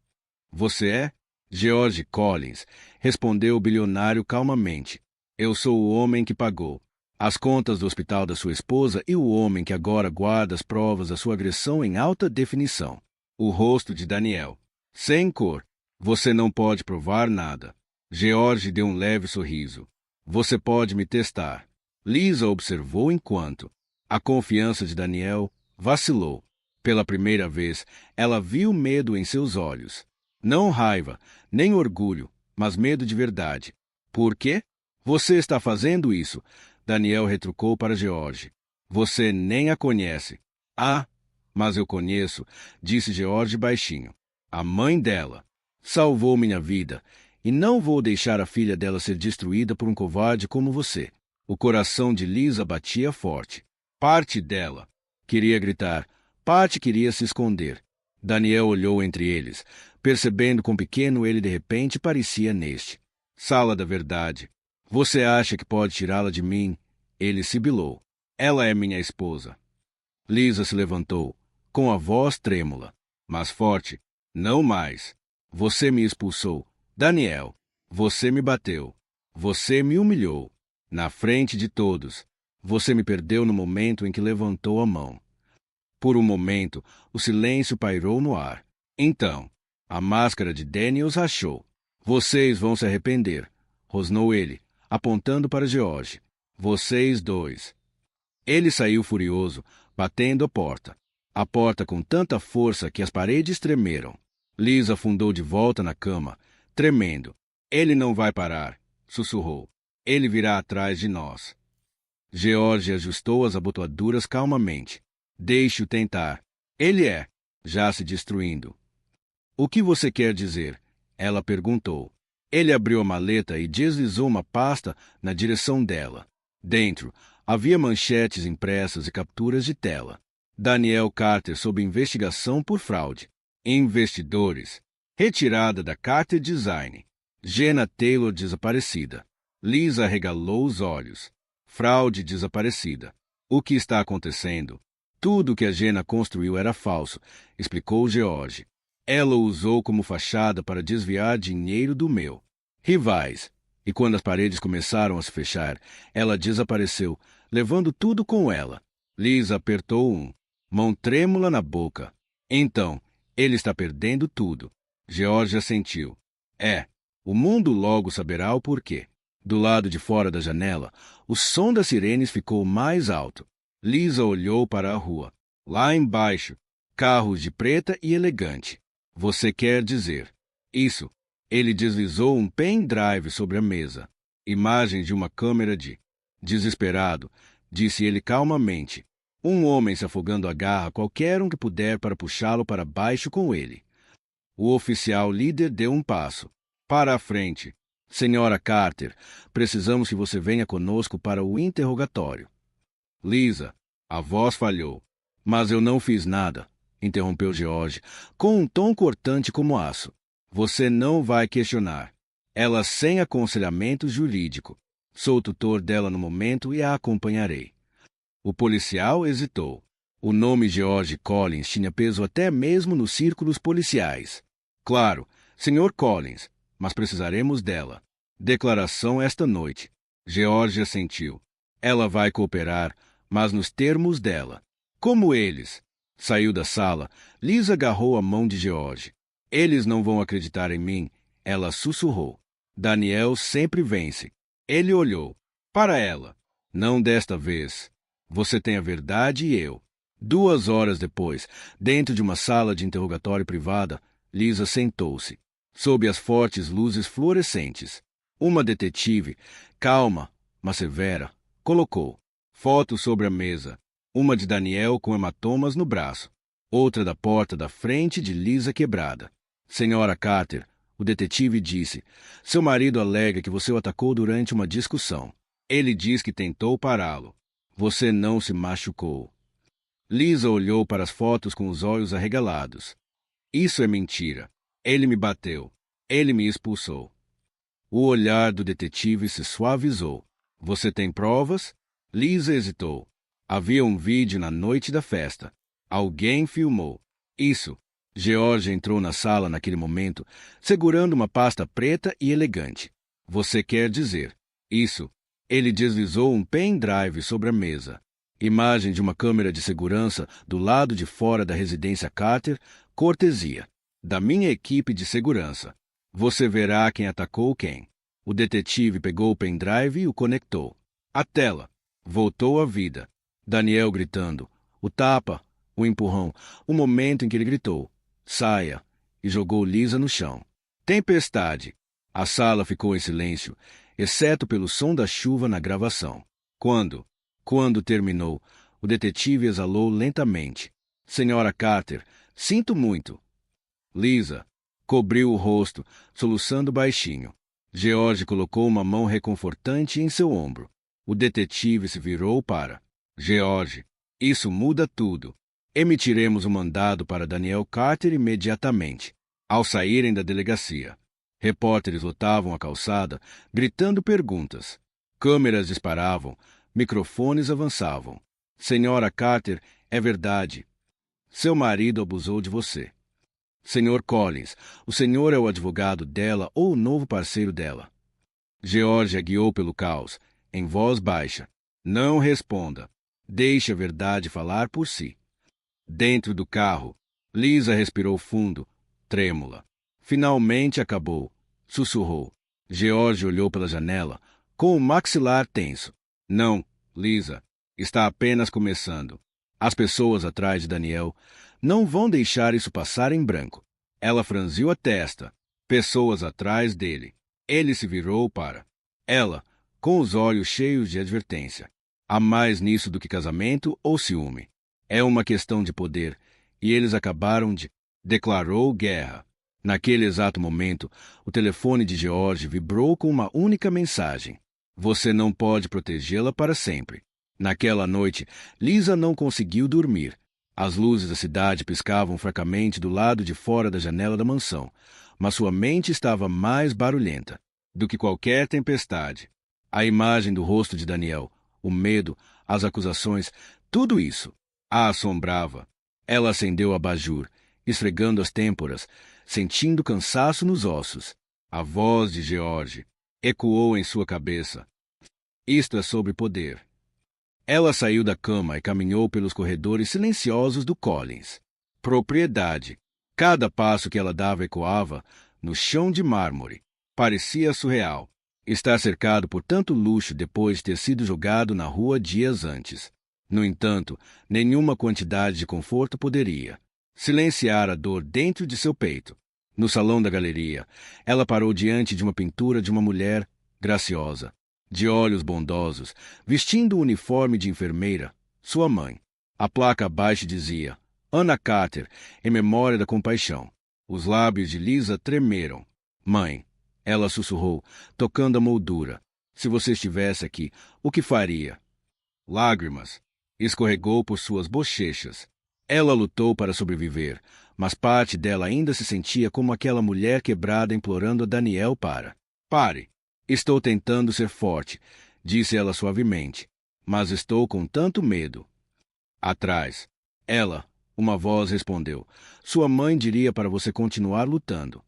Você é? George Collins, respondeu o bilionário calmamente. Eu sou o homem que pagou as contas do hospital da sua esposa e o homem que agora guarda as provas da sua agressão em alta definição. O rosto de Daniel, sem cor. Você não pode provar nada. George deu um leve sorriso. Você pode me testar. Lisa observou enquanto a confiança de Daniel vacilou. Pela primeira vez, ela viu medo em seus olhos. Não raiva, nem orgulho, mas medo de verdade. Por quê? Você está fazendo isso? Daniel retrucou para George. Você nem a conhece. Ah, mas eu conheço, disse George baixinho. A mãe dela salvou minha vida, e não vou deixar a filha dela ser destruída por um covarde como você. O coração de Lisa batia forte. Parte dela queria gritar, parte queria se esconder. Daniel olhou entre eles, percebendo quão pequeno ele de repente parecia neste. Sala da verdade. Você acha que pode tirá-la de mim? Ele sibilou. Ela é minha esposa. Lisa se levantou, com a voz trêmula, mas forte. Não mais. Você me expulsou. Daniel, você me bateu. Você me humilhou. Na frente de todos. Você me perdeu no momento em que levantou a mão. Por um momento, o silêncio pairou no ar. Então, a máscara de Daniels rachou. Vocês vão se arrepender, rosnou ele, apontando para George. Vocês dois. Ele saiu furioso, batendo a porta com tanta força que as paredes tremeram. Lisa afundou de volta na cama, tremendo. Ele não vai parar, sussurrou. Ele virá atrás de nós. George ajustou as abotoaduras calmamente. Deixe-o tentar. Ele é, já se destruindo. O que você quer dizer? Ela perguntou. Ele abriu a maleta e deslizou uma pasta na direção dela. Dentro, havia manchetes impressas e capturas de tela. Danielle Carter sob investigação por fraude. Investidores. Retirada da Carter Design. Jenna Taylor desaparecida. Lisa regalou os olhos. Fraude desaparecida. O que está acontecendo? Tudo que a Jenna construiu era falso, explicou George. Ela o usou como fachada para desviar dinheiro do meu. Rivais. E quando as paredes começaram a se fechar, ela desapareceu, levando tudo com ela. Lisa apertou mão trêmula na boca. Então, ele está perdendo tudo. George assentiu. O mundo logo saberá o porquê. Do lado de fora da janela, o som das sirenes ficou mais alto. Lisa olhou para a rua. Lá embaixo, carros de preta e elegante. Você quer dizer? Isso. Ele deslizou um pendrive sobre a mesa. Imagem de uma câmera de... Desesperado, disse ele calmamente. Um homem se afogando agarra qualquer um que puder para puxá-lo para baixo com ele. O oficial líder deu um passo. Para a frente. Senhora Carter, precisamos que você venha conosco para o interrogatório. Lisa, a voz falhou. Mas eu não fiz nada, interrompeu George, com um tom cortante como aço. Você não vai questionar. Ela sem aconselhamento jurídico. Sou tutor dela no momento e a acompanharei. O policial hesitou. O nome George Collins tinha peso até mesmo nos círculos policiais. Claro, Sr. Collins, mas precisaremos dela. Declaração esta noite. George assentiu. Ela vai cooperar, mas nos termos dela. Como eles? Saiu da sala. Lisa agarrou a mão de George. Eles não vão acreditar em mim, ela sussurrou. Danielle sempre vence. Ele olhou. Para ela. Não desta vez. Você tem a verdade e eu. 2 horas depois, dentro de uma sala de interrogatório privada, Lisa sentou-se, sob as fortes luzes fluorescentes. Uma detetive, calma, mas severa, colocou fotos sobre a mesa. Uma de Danielle com hematomas no braço. Outra da porta da frente de Lisa quebrada. Senhora Carter, o detetive disse, seu marido alega que você o atacou durante uma discussão. Ele diz que tentou pará-lo. Você não se machucou. Lisa olhou para as fotos com os olhos arregalados. Isso é mentira. Ele me bateu. Ele me expulsou. O olhar do detetive se suavizou. Você tem provas? Lisa hesitou. Havia um vídeo na noite da festa. Alguém filmou. Isso. George entrou na sala naquele momento, segurando uma pasta preta e elegante. Você quer dizer? Isso. Ele deslizou um pendrive sobre a mesa. Imagem de uma câmera de segurança do lado de fora da residência Carter, cortesia da minha equipe de segurança. Você verá quem atacou quem. O detetive pegou o pendrive e o conectou. A tela voltou à vida. Danielle gritando. O tapa, o empurrão, o momento em que ele gritou. Saia, e jogou Lisa no chão. Tempestade. A sala ficou em silêncio, exceto pelo som da chuva na gravação. Quando terminou, o detetive exalou lentamente. Senhora Carter, sinto muito. Lisa cobriu o rosto, soluçando baixinho. George colocou uma mão reconfortante em seu ombro. O detetive se virou para George. Isso muda tudo. Emitiremos um mandado para Danielle Carter imediatamente. Ao saírem da delegacia, repórteres lotavam a calçada, gritando perguntas. Câmeras disparavam, microfones avançavam. Senhora Carter, é verdade. Seu marido abusou de você. Sr. Collins, o senhor é o advogado dela ou o novo parceiro dela? George a guiou pelo caos, em voz baixa. Não responda. Deixe a verdade falar por si. Dentro do carro, Lisa respirou fundo, trêmula. Finalmente acabou, sussurrou. George olhou pela janela, com o maxilar tenso. Não, Lisa, está apenas começando. As pessoas atrás de Danielle não vão deixar isso passar em branco. Ela franziu a testa. Pessoas atrás dele. Ele se virou para ela, com os olhos cheios de advertência. Há mais nisso do que casamento ou ciúme. É uma questão de poder, e eles acabaram de... Declarou guerra. Naquele exato momento, o telefone de George vibrou com uma única mensagem. Você não pode protegê-la para sempre. Naquela noite, Lisa não conseguiu dormir. As luzes da cidade piscavam fracamente do lado de fora da janela da mansão, mas sua mente estava mais barulhenta do que qualquer tempestade. A imagem do rosto de Daniel, o medo, as acusações, tudo isso a assombrava. Ela acendeu o abajur, esfregando as têmporas, sentindo cansaço nos ossos. A voz de George ecoou em sua cabeça. Isto é sobre poder. Ela saiu da cama e caminhou pelos corredores silenciosos do Collins. Propriedade. Cada passo que ela dava ecoava no chão de mármore. Parecia surreal. Estar cercado por tanto luxo depois de ter sido jogado na rua dias antes. No entanto, nenhuma quantidade de conforto poderia silenciar a dor dentro de seu peito. No salão da galeria, ela parou diante de uma pintura de uma mulher graciosa, de olhos bondosos, vestindo o uniforme de enfermeira, sua mãe. A placa abaixo dizia, Anna Carter, em memória da compaixão. Os lábios de Lisa tremeram. Mãe, ela sussurrou, tocando a moldura. Se você estivesse aqui, o que faria? Lágrimas escorregou por suas bochechas. Ela lutou para sobreviver, mas parte dela ainda se sentia como aquela mulher quebrada implorando a Daniel para. Pare! Estou tentando ser forte, disse ela suavemente, mas estou com tanto medo. Atrás. Uma voz respondeu. Sua mãe diria para você continuar lutando.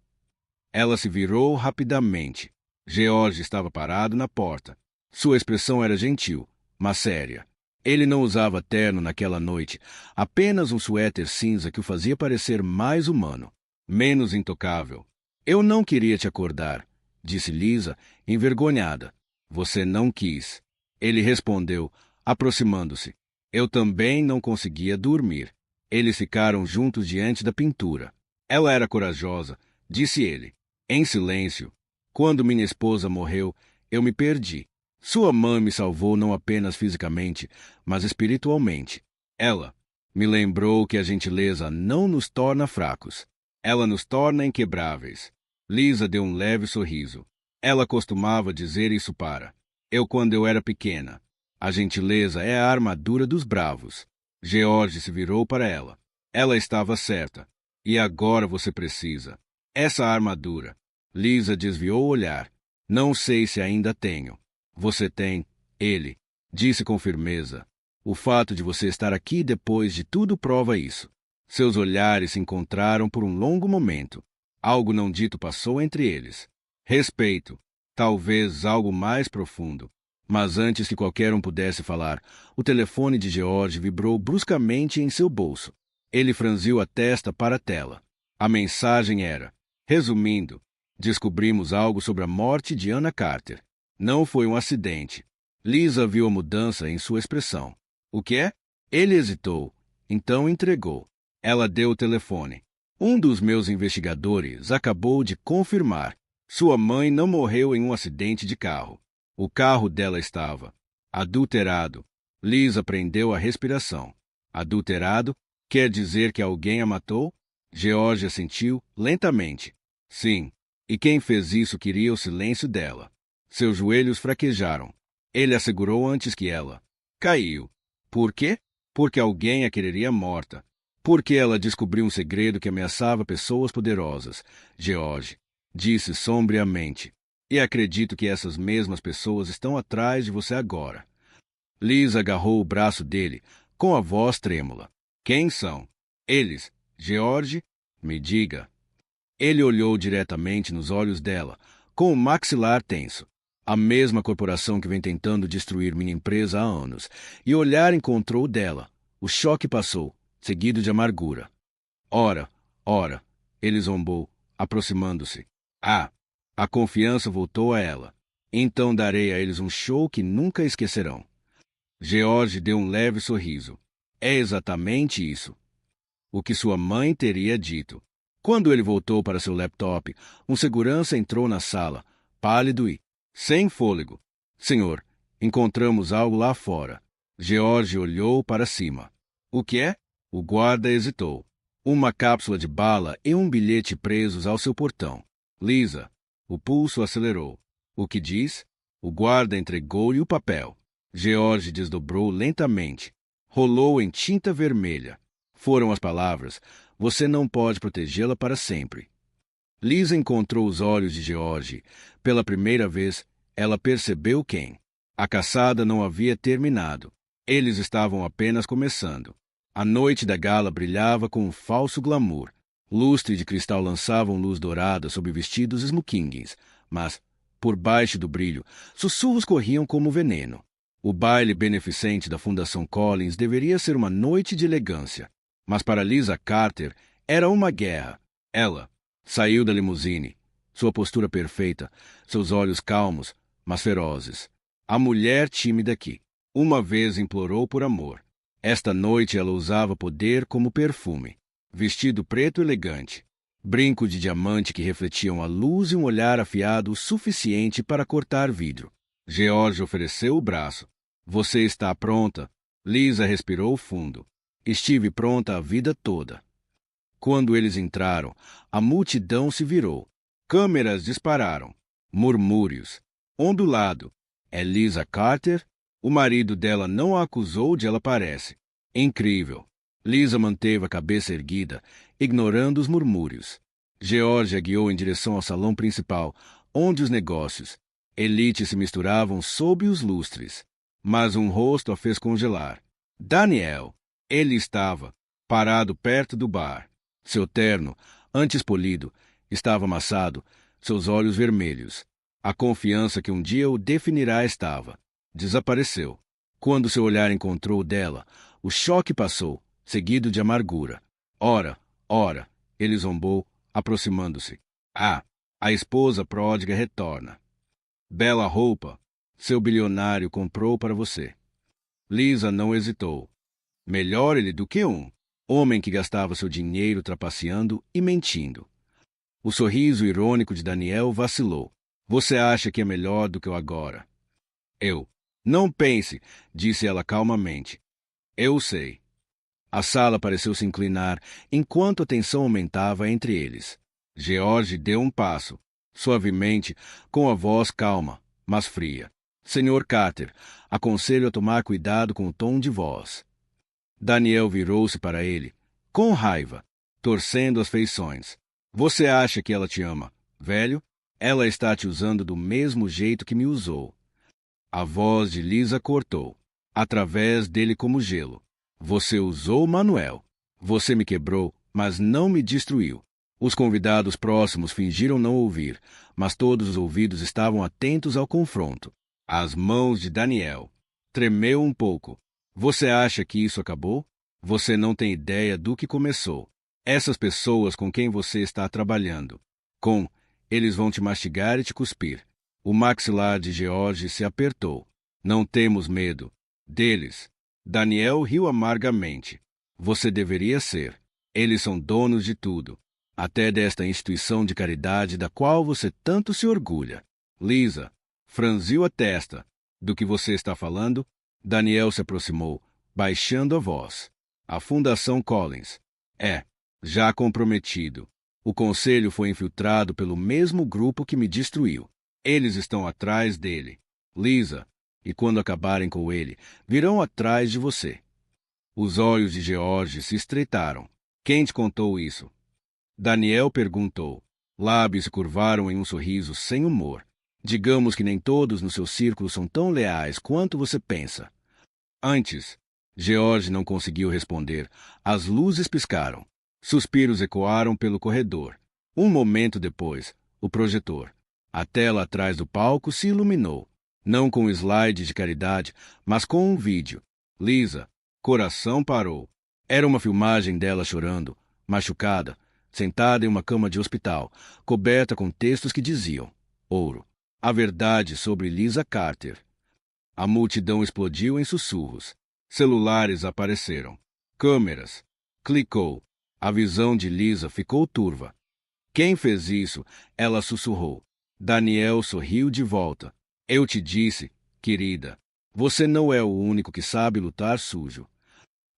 Ela se virou rapidamente. George estava parado na porta. Sua expressão era gentil, mas séria. Ele não usava terno naquela noite, apenas um suéter cinza que o fazia parecer mais humano, menos intocável. Eu não queria te acordar, disse Lisa, envergonhada. Você não quis. Ele respondeu, aproximando-se. Eu também não conseguia dormir. Eles ficaram juntos diante da pintura. Ela era corajosa, disse ele. Em silêncio. Quando minha esposa morreu, eu me perdi. Sua mãe me salvou não apenas fisicamente, mas espiritualmente. Ela me lembrou que a gentileza não nos torna fracos. Ela nos torna inquebráveis. Lisa deu um leve sorriso. Ela costumava dizer isso para eu quando eu era pequena. A gentileza é a armadura dos bravos. George se virou para ela. Ela estava certa. E agora você precisa. Essa armadura. Lisa desviou o olhar. Não sei se ainda tenho. Você tem, ele disse com firmeza. O fato de você estar aqui depois de tudo prova isso. Seus olhares se encontraram por um longo momento. Algo não dito passou entre eles. Respeito. Talvez algo mais profundo. Mas antes que qualquer um pudesse falar, o telefone de George vibrou bruscamente em seu bolso. Ele franziu a testa para a tela. A mensagem era: resumindo, descobrimos algo sobre a morte de Anna Carter. Não foi um acidente. Lisa viu a mudança em sua expressão. O que é? Ele hesitou. Então entregou. Ela deu o telefone. Um dos meus investigadores acabou de confirmar. Sua mãe não morreu em um acidente de carro. O carro dela estava adulterado. Lisa prendeu a respiração. Adulterado? Quer dizer que alguém a matou? George assentiu lentamente. Sim. E quem fez isso queria o silêncio dela. Seus joelhos fraquejaram. Ele a segurou antes que ela caiu. Por quê? Porque alguém a quereria morta. Porque ela descobriu um segredo que ameaçava pessoas poderosas. George disse sombriamente. E acredito que essas mesmas pessoas estão atrás de você agora. Lisa agarrou o braço dele, com a voz trêmula. Quem são? Eles. George, me diga. Ele olhou diretamente nos olhos dela, com o maxilar tenso. A mesma corporação que vem tentando destruir minha empresa há anos. E o olhar encontrou o dela. O choque passou, seguido de amargura. Ora, ele zombou, aproximando-se. A confiança voltou a ela. Então darei a eles um show que nunca esquecerão. George deu um leve sorriso. É exatamente isso. O que sua mãe teria dito. Quando ele voltou para seu laptop, um segurança entrou na sala, pálido e sem fôlego. Senhor, encontramos algo lá fora. George olhou para cima. O que é? O guarda hesitou. Uma cápsula de bala e um bilhete presos ao seu portão. Lisa. O pulso acelerou. O que diz? O guarda entregou-lhe o papel. George desdobrou lentamente. Rolou em tinta vermelha. Foram as palavras. Você não pode protegê-la para sempre. Lisa encontrou os olhos de George. Pela primeira vez, ela percebeu quem. A caçada não havia terminado. Eles estavam apenas começando. A noite da gala brilhava com um falso glamour. Lustre de cristal lançavam luz dourada sobre vestidos esmoquingues, mas, por baixo do brilho, sussurros corriam como veneno. O baile beneficente da Fundação Collins deveria ser uma noite de elegância, mas para Lisa Carter era uma guerra. Ela saiu da limusine, sua postura perfeita, seus olhos calmos, mas ferozes. A mulher tímida que, uma vez, implorou por amor. Esta noite ela usava poder como perfume. Vestido preto elegante, brinco de diamante que refletiam a luz e um olhar afiado o suficiente para cortar vidro. George ofereceu o braço. Você está pronta? Lisa respirou fundo. Estive pronta a vida toda. Quando eles entraram, a multidão se virou. Câmeras dispararam. Murmúrios. Ondulado. É Lisa Carter? O marido dela não a acusou de ela parece. Incrível. Lisa manteve a cabeça erguida, ignorando os murmúrios. George a guiou em direção ao salão principal, onde os negócios, elite se misturavam sob os lustres. Mas um rosto a fez congelar. Daniel. Ele estava, parado perto do bar. Seu terno, antes polido, estava amassado, seus olhos vermelhos. A confiança que um dia o definirá estava. Desapareceu. Quando seu olhar encontrou o dela, o choque passou, seguido de amargura. Ora, ele zombou, aproximando-se. Ah, a esposa pródiga retorna. Bela roupa, seu bilionário comprou para você. Lisa não hesitou. Melhor ele do que um homem que gastava seu dinheiro trapaceando e mentindo. O sorriso irônico de Daniel vacilou. Você acha que é melhor do que o agora? Eu. Não pense, disse ela calmamente. Eu sei. A sala pareceu se inclinar enquanto a tensão aumentava entre eles. George deu um passo, suavemente, com a voz calma, mas fria. Senhor Carter, aconselho a tomar cuidado com o tom de voz. Daniel virou-se para ele, com raiva, torcendo as feições. Você acha que ela te ama, velho? Ela está te usando do mesmo jeito que me usou. A voz de Lisa cortou, através dele como gelo. Você usou Manuel. Você me quebrou, mas não me destruiu. Os convidados próximos fingiram não ouvir, mas todos os ouvidos estavam atentos ao confronto. As mãos de Daniel tremeu um pouco. Você acha que isso acabou? Você não tem ideia do que começou. Essas pessoas com quem você está trabalhando, eles vão te mastigar e te cuspir. O maxilar de George se apertou. Não temos medo deles. Daniel riu amargamente. Você deveria ser. Eles são donos de tudo, até desta instituição de caridade da qual você tanto se orgulha. Lisa franziu a testa. Do que você está falando? Daniel se aproximou, baixando a voz. A Fundação Collins. Já comprometido. O conselho foi infiltrado pelo mesmo grupo que me destruiu. Eles estão atrás dele. Lisa, e quando acabarem com ele, virão atrás de você. Os olhos de George se estreitaram. Quem te contou isso? Daniel perguntou. Lábios se curvaram em um sorriso sem humor. Digamos que nem todos no seu círculo são tão leais quanto você pensa. Antes, George não conseguiu responder. As luzes piscaram. Suspiros ecoaram pelo corredor. Um momento depois, o projetor. A tela atrás do palco se iluminou. Não com um slide de caridade, mas com um vídeo. Lisa, coração parou. Era uma filmagem dela chorando, machucada, sentada em uma cama de hospital, coberta com textos que diziam: Ouro. A verdade sobre Lisa Carter. A multidão explodiu em sussurros. Celulares apareceram. Câmeras. Clicou. A visão de Lisa ficou turva. Quem fez isso? Ela sussurrou. Daniel sorriu de volta. Eu te disse, querida, você não é o único que sabe lutar sujo.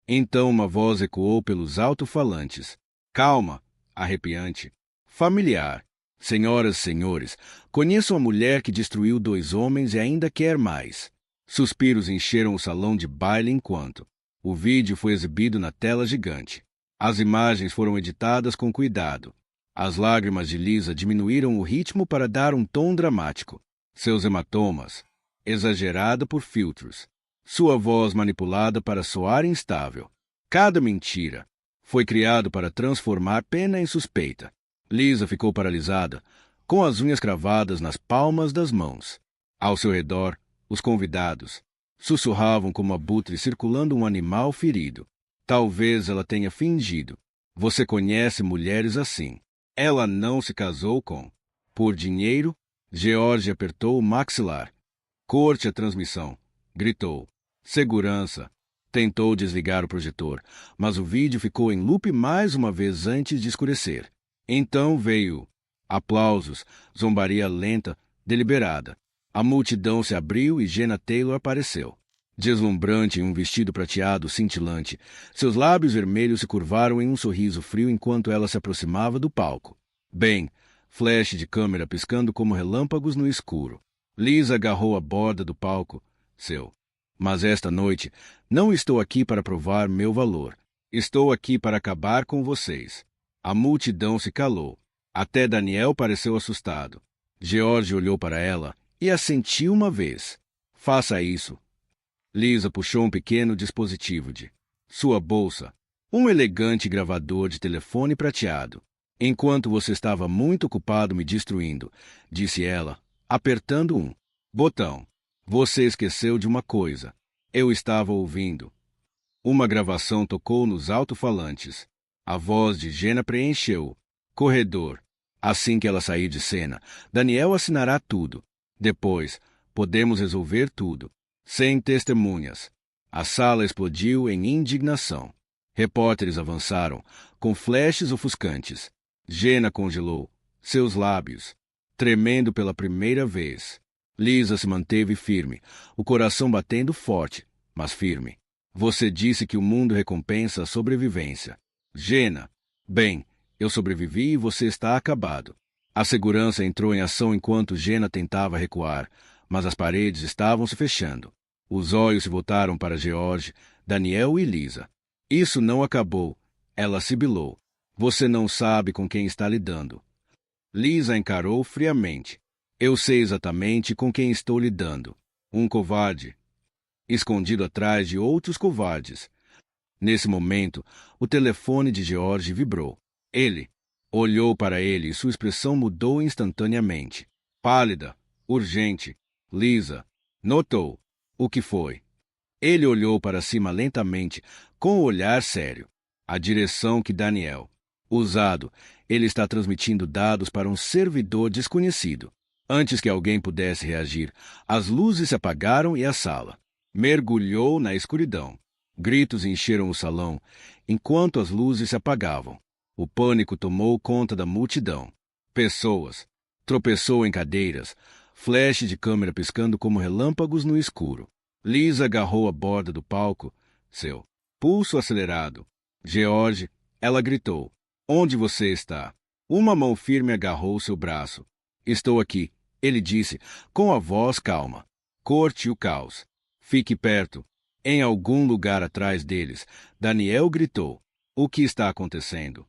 Então uma voz ecoou pelos alto-falantes. Calma, arrepiante, familiar. Senhoras e senhores, conheço a mulher que destruiu 2 homens e ainda quer mais. Suspiros encheram o salão de baile enquanto o vídeo foi exibido na tela gigante. As imagens foram editadas com cuidado. As lágrimas de Lisa diminuíram o ritmo para dar um tom dramático. Seus hematomas, exagerada por filtros. Sua voz manipulada para soar instável. Cada mentira foi criado para transformar pena em suspeita. Lisa ficou paralisada, com as unhas cravadas nas palmas das mãos. Ao seu redor, os convidados sussurravam como abutres circulando um animal ferido. Talvez ela tenha fingido. Você conhece mulheres assim. Ela não se casou com. Por dinheiro, George apertou o maxilar. Corte a transmissão, gritou. Segurança. Tentou desligar o projetor, mas o vídeo ficou em loop mais uma vez antes de escurecer. Então veio aplausos, zombaria lenta, deliberada. A multidão se abriu e Jenna Taylor apareceu. Deslumbrante em um vestido prateado cintilante, seus lábios vermelhos se curvaram em um sorriso frio enquanto ela se aproximava do palco. Bem, flash de câmera piscando como relâmpagos no escuro. Lisa agarrou a borda do palco. Mas esta noite, não estou aqui para provar meu valor. Estou aqui para acabar com vocês. A multidão se calou. Até Daniel pareceu assustado. George olhou para ela e assentiu uma vez. Faça isso. Lisa puxou um pequeno dispositivo de sua bolsa, um elegante gravador de telefone prateado. Enquanto você estava muito ocupado me destruindo, disse ela, apertando um botão. Você esqueceu de uma coisa. Eu estava ouvindo. Uma gravação tocou nos alto-falantes. A voz de Jenna preencheu. Corredor. Assim que ela sair de cena, Daniel assinará tudo. Depois, podemos resolver tudo. Sem testemunhas. A sala explodiu em indignação. Repórteres avançaram, com flashes ofuscantes. Jenna congelou, seus lábios, tremendo pela primeira vez. Lisa se manteve firme, o coração batendo forte, mas firme. Você disse que o mundo recompensa a sobrevivência. Jenna, bem, eu sobrevivi e você está acabado. A segurança entrou em ação enquanto Jenna tentava recuar, mas as paredes estavam se fechando. Os olhos se voltaram para George, Daniel e Lisa. Isso não acabou. Ela sibilou. Você não sabe com quem está lidando. Lisa encarou friamente. Eu sei exatamente com quem estou lidando. Um covarde, escondido atrás de outros covardes. Nesse momento, o telefone de George vibrou. Ele olhou para ele e sua expressão mudou instantaneamente. Pálida, urgente. Lisa notou. O que foi? Ele olhou para cima lentamente, com o olhar sério. A direção que Daniel. Usado, ele está transmitindo dados para um servidor desconhecido. Antes que alguém pudesse reagir, as luzes se apagaram e a sala mergulhou na escuridão. Gritos encheram o salão, enquanto as luzes se apagavam. O pânico tomou conta da multidão. Pessoas. Tropeçou em cadeiras, flash de câmera piscando como relâmpagos no escuro. Lisa agarrou a borda do palco, seu pulso acelerado. George, ela gritou. Onde você está? Uma mão firme agarrou seu braço. Estou aqui, ele disse, com a voz calma. Corte o caos. Fique perto. Em algum lugar atrás deles, Daniel gritou. O que está acontecendo?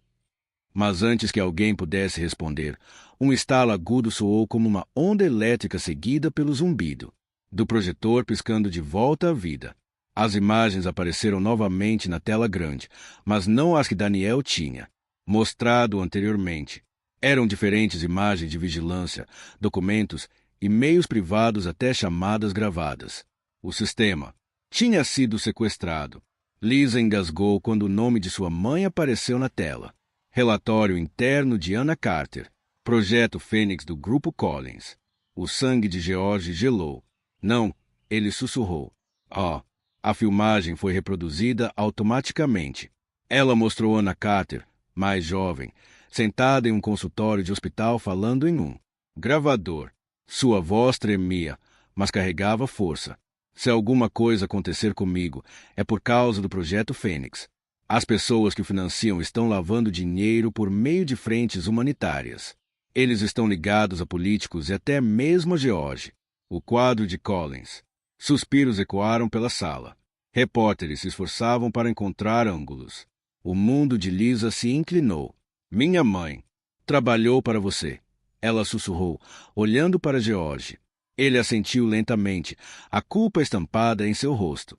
Mas antes que alguém pudesse responder, um estalo agudo soou como uma onda elétrica seguida pelo zumbido do projetor piscando de volta à vida. As imagens apareceram novamente na tela grande, mas não as que Daniel tinha mostrado anteriormente. Eram diferentes imagens de vigilância, documentos, e-mails privados até chamadas gravadas. O sistema tinha sido sequestrado. Lisa engasgou quando o nome de sua mãe apareceu na tela. Relatório interno de Anna Carter. Projeto Fênix do Grupo Collins. O sangue de George gelou. Não, ele sussurrou. A filmagem foi reproduzida automaticamente. Ela mostrou Anna Carter, mais jovem, sentada em um consultório de hospital falando em um gravador. Sua voz tremia, mas carregava força. Se alguma coisa acontecer comigo, é por causa do Projeto Fênix. As pessoas que o financiam estão lavando dinheiro por meio de frentes humanitárias. Eles estão ligados a políticos e até mesmo a George. O quadro de Collins. Suspiros ecoaram pela sala. Repórteres se esforçavam para encontrar ângulos. O mundo de Lisa se inclinou. Minha mãe trabalhou para você. Ela sussurrou, olhando para George. Ele assentiu lentamente, a culpa estampada em seu rosto.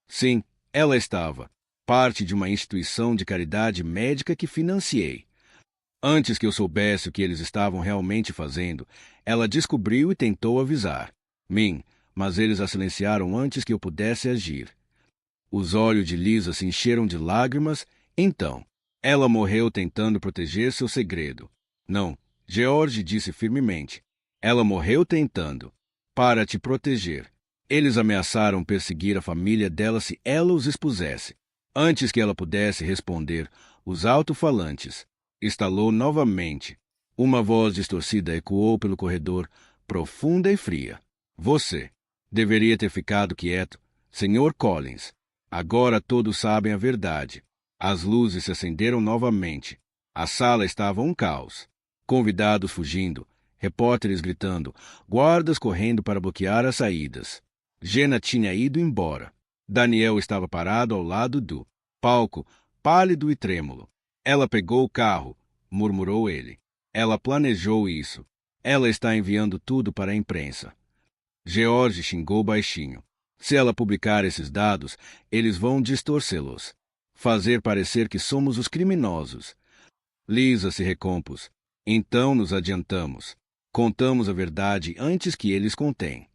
Sim, ela estava. Parte de uma instituição de caridade médica que financiei. Antes que eu soubesse o que eles estavam realmente fazendo, ela descobriu e tentou avisar. Mas eles a silenciaram antes que eu pudesse agir. Os olhos de Lisa se encheram de lágrimas. Então, ela morreu tentando proteger seu segredo. Não, George disse firmemente. Ela morreu tentando. Para te proteger. Eles ameaçaram perseguir a família dela se ela os expusesse. Antes que ela pudesse responder, os alto-falantes estalou novamente. Uma voz distorcida ecoou pelo corredor, profunda e fria. Você deveria ter ficado quieto, Sr. Collins. Agora todos sabem a verdade. As luzes se acenderam novamente. A sala estava um caos. Convidados fugindo, repórteres gritando, guardas correndo para bloquear as saídas. Jenna tinha ido embora. Daniel estava parado ao lado do palco, pálido e trêmulo. Ela pegou o carro, murmurou ele. Ela planejou isso. Ela está enviando tudo para a imprensa. George xingou baixinho. Se ela publicar esses dados, eles vão distorcê-los. Fazer parecer que somos os criminosos. Lisa se recompôs. Então nos adiantamos. Contamos a verdade antes que eles contem.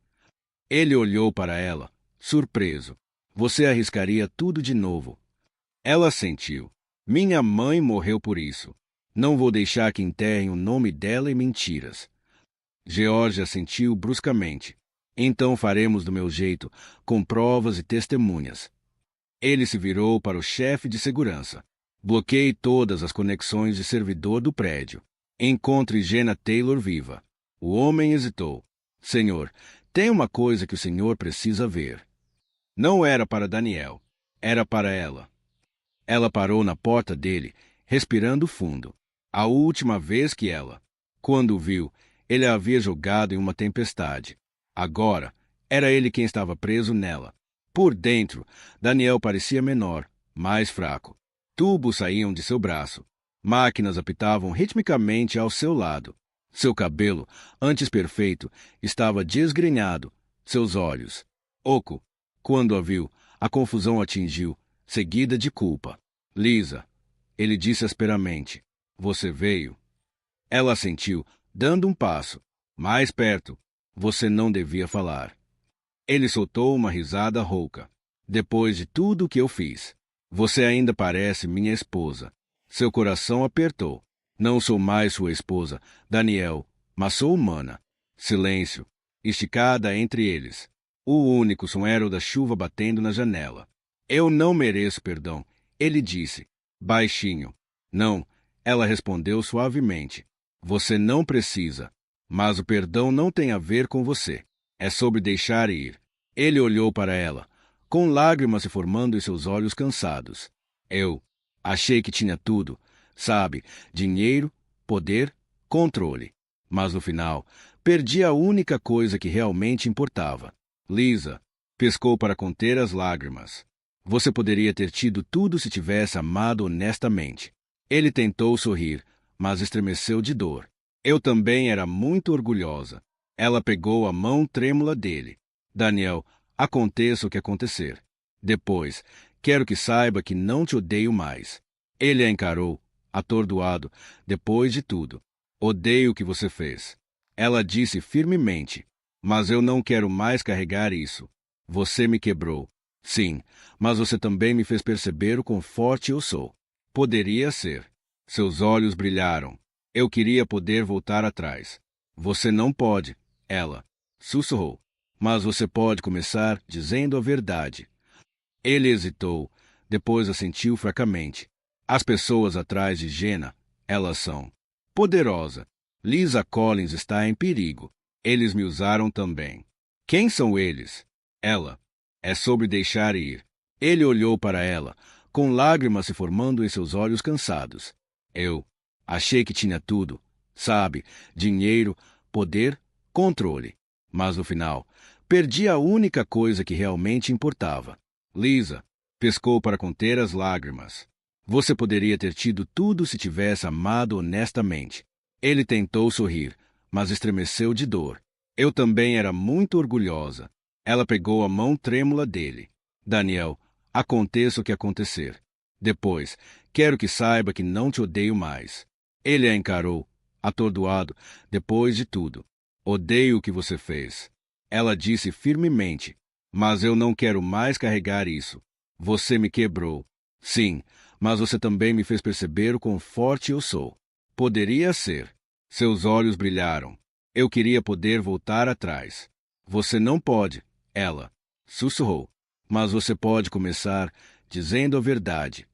Ele olhou para ela, surpreso. Você arriscaria tudo de novo. Ela sentiu. Minha mãe morreu por isso. Não vou deixar que enterrem o nome dela em mentiras. George assentiu bruscamente. Então faremos do meu jeito, com provas e testemunhas. Ele se virou para o chefe de segurança. Bloqueie todas as conexões de servidor do prédio. Encontre Jenna Taylor viva. O homem hesitou. Senhor, tem uma coisa que o senhor precisa ver. Não era para Daniel. Era para ela. Ela parou na porta dele, respirando fundo. A última vez que ela, quando o viu, ele a havia jogado em uma tempestade. Agora, era ele quem estava preso nela. Por dentro, Daniel parecia menor, mais fraco. Tubos saíam de seu braço. Máquinas apitavam ritmicamente ao seu lado. Seu cabelo, antes perfeito, estava desgrenhado. Seus olhos, oco. Quando a viu, a confusão atingiu, seguida de culpa. Lisa, ele disse asperamente, você veio. Ela assentiu, dando um passo. Mais perto. Você não devia falar. Ele soltou uma risada rouca. Depois de tudo o que eu fiz, você ainda parece minha esposa. Seu coração apertou. Não sou mais sua esposa, Daniel, mas sou humana. Silêncio. Esticada entre eles. O único som era o da chuva batendo na janela. Eu não mereço perdão, ele disse, baixinho. Não, ela respondeu suavemente. Você não precisa. Mas o perdão não tem a ver com você. É sobre deixar ir. Ele olhou para ela, com lágrimas se formando em seus olhos cansados. Eu achei que tinha tudo, sabe? Dinheiro, poder, controle. Mas no final, perdi a única coisa que realmente importava. Lisa piscou para conter as lágrimas. Você poderia ter tido tudo se tivesse amado honestamente. Ele tentou sorrir, mas estremeceu de dor. Eu também era muito orgulhosa. Ela pegou a mão trêmula dele. Daniel, aconteça o que acontecer. Depois, quero que saiba que não te odeio mais. Ele a encarou, atordoado, depois de tudo. Odeio o que você fez. Ela disse firmemente, mas eu não quero mais carregar isso. Você me quebrou. Sim, mas você também me fez perceber o quão forte eu sou. Poderia ser. Seus olhos brilharam. Eu queria poder voltar atrás. Você não pode, ela sussurrou. Mas você pode começar dizendo a verdade. Ele hesitou, depois assentiu fracamente. As pessoas atrás de Jenna, elas são poderosa. Lisa Collins está em perigo. Eles me usaram também. Quem são eles? Ela. É sobre deixar ir. Ele olhou para ela, com lágrimas se formando em seus olhos cansados. Eu achei que tinha tudo, sabe? Dinheiro, poder, controle. Mas no final, perdi a única coisa que realmente importava. Lisa piscou para conter as lágrimas. Você poderia ter tido tudo se tivesse amado honestamente. Ele tentou sorrir, mas estremeceu de dor. Eu também era muito orgulhosa. Ela pegou a mão trêmula dele. Daniel, aconteça o que acontecer. Depois, quero que saiba que não te odeio mais. Ele a encarou, atordoado, depois de tudo. Odeio o que você fez. Ela disse firmemente, mas eu não quero mais carregar isso. Você me quebrou. Sim, mas você também me fez perceber o quão forte eu sou. Poderia ser. Seus olhos brilharam. Eu queria poder voltar atrás. Você não pode, ela sussurrou. Mas você pode começar dizendo a verdade.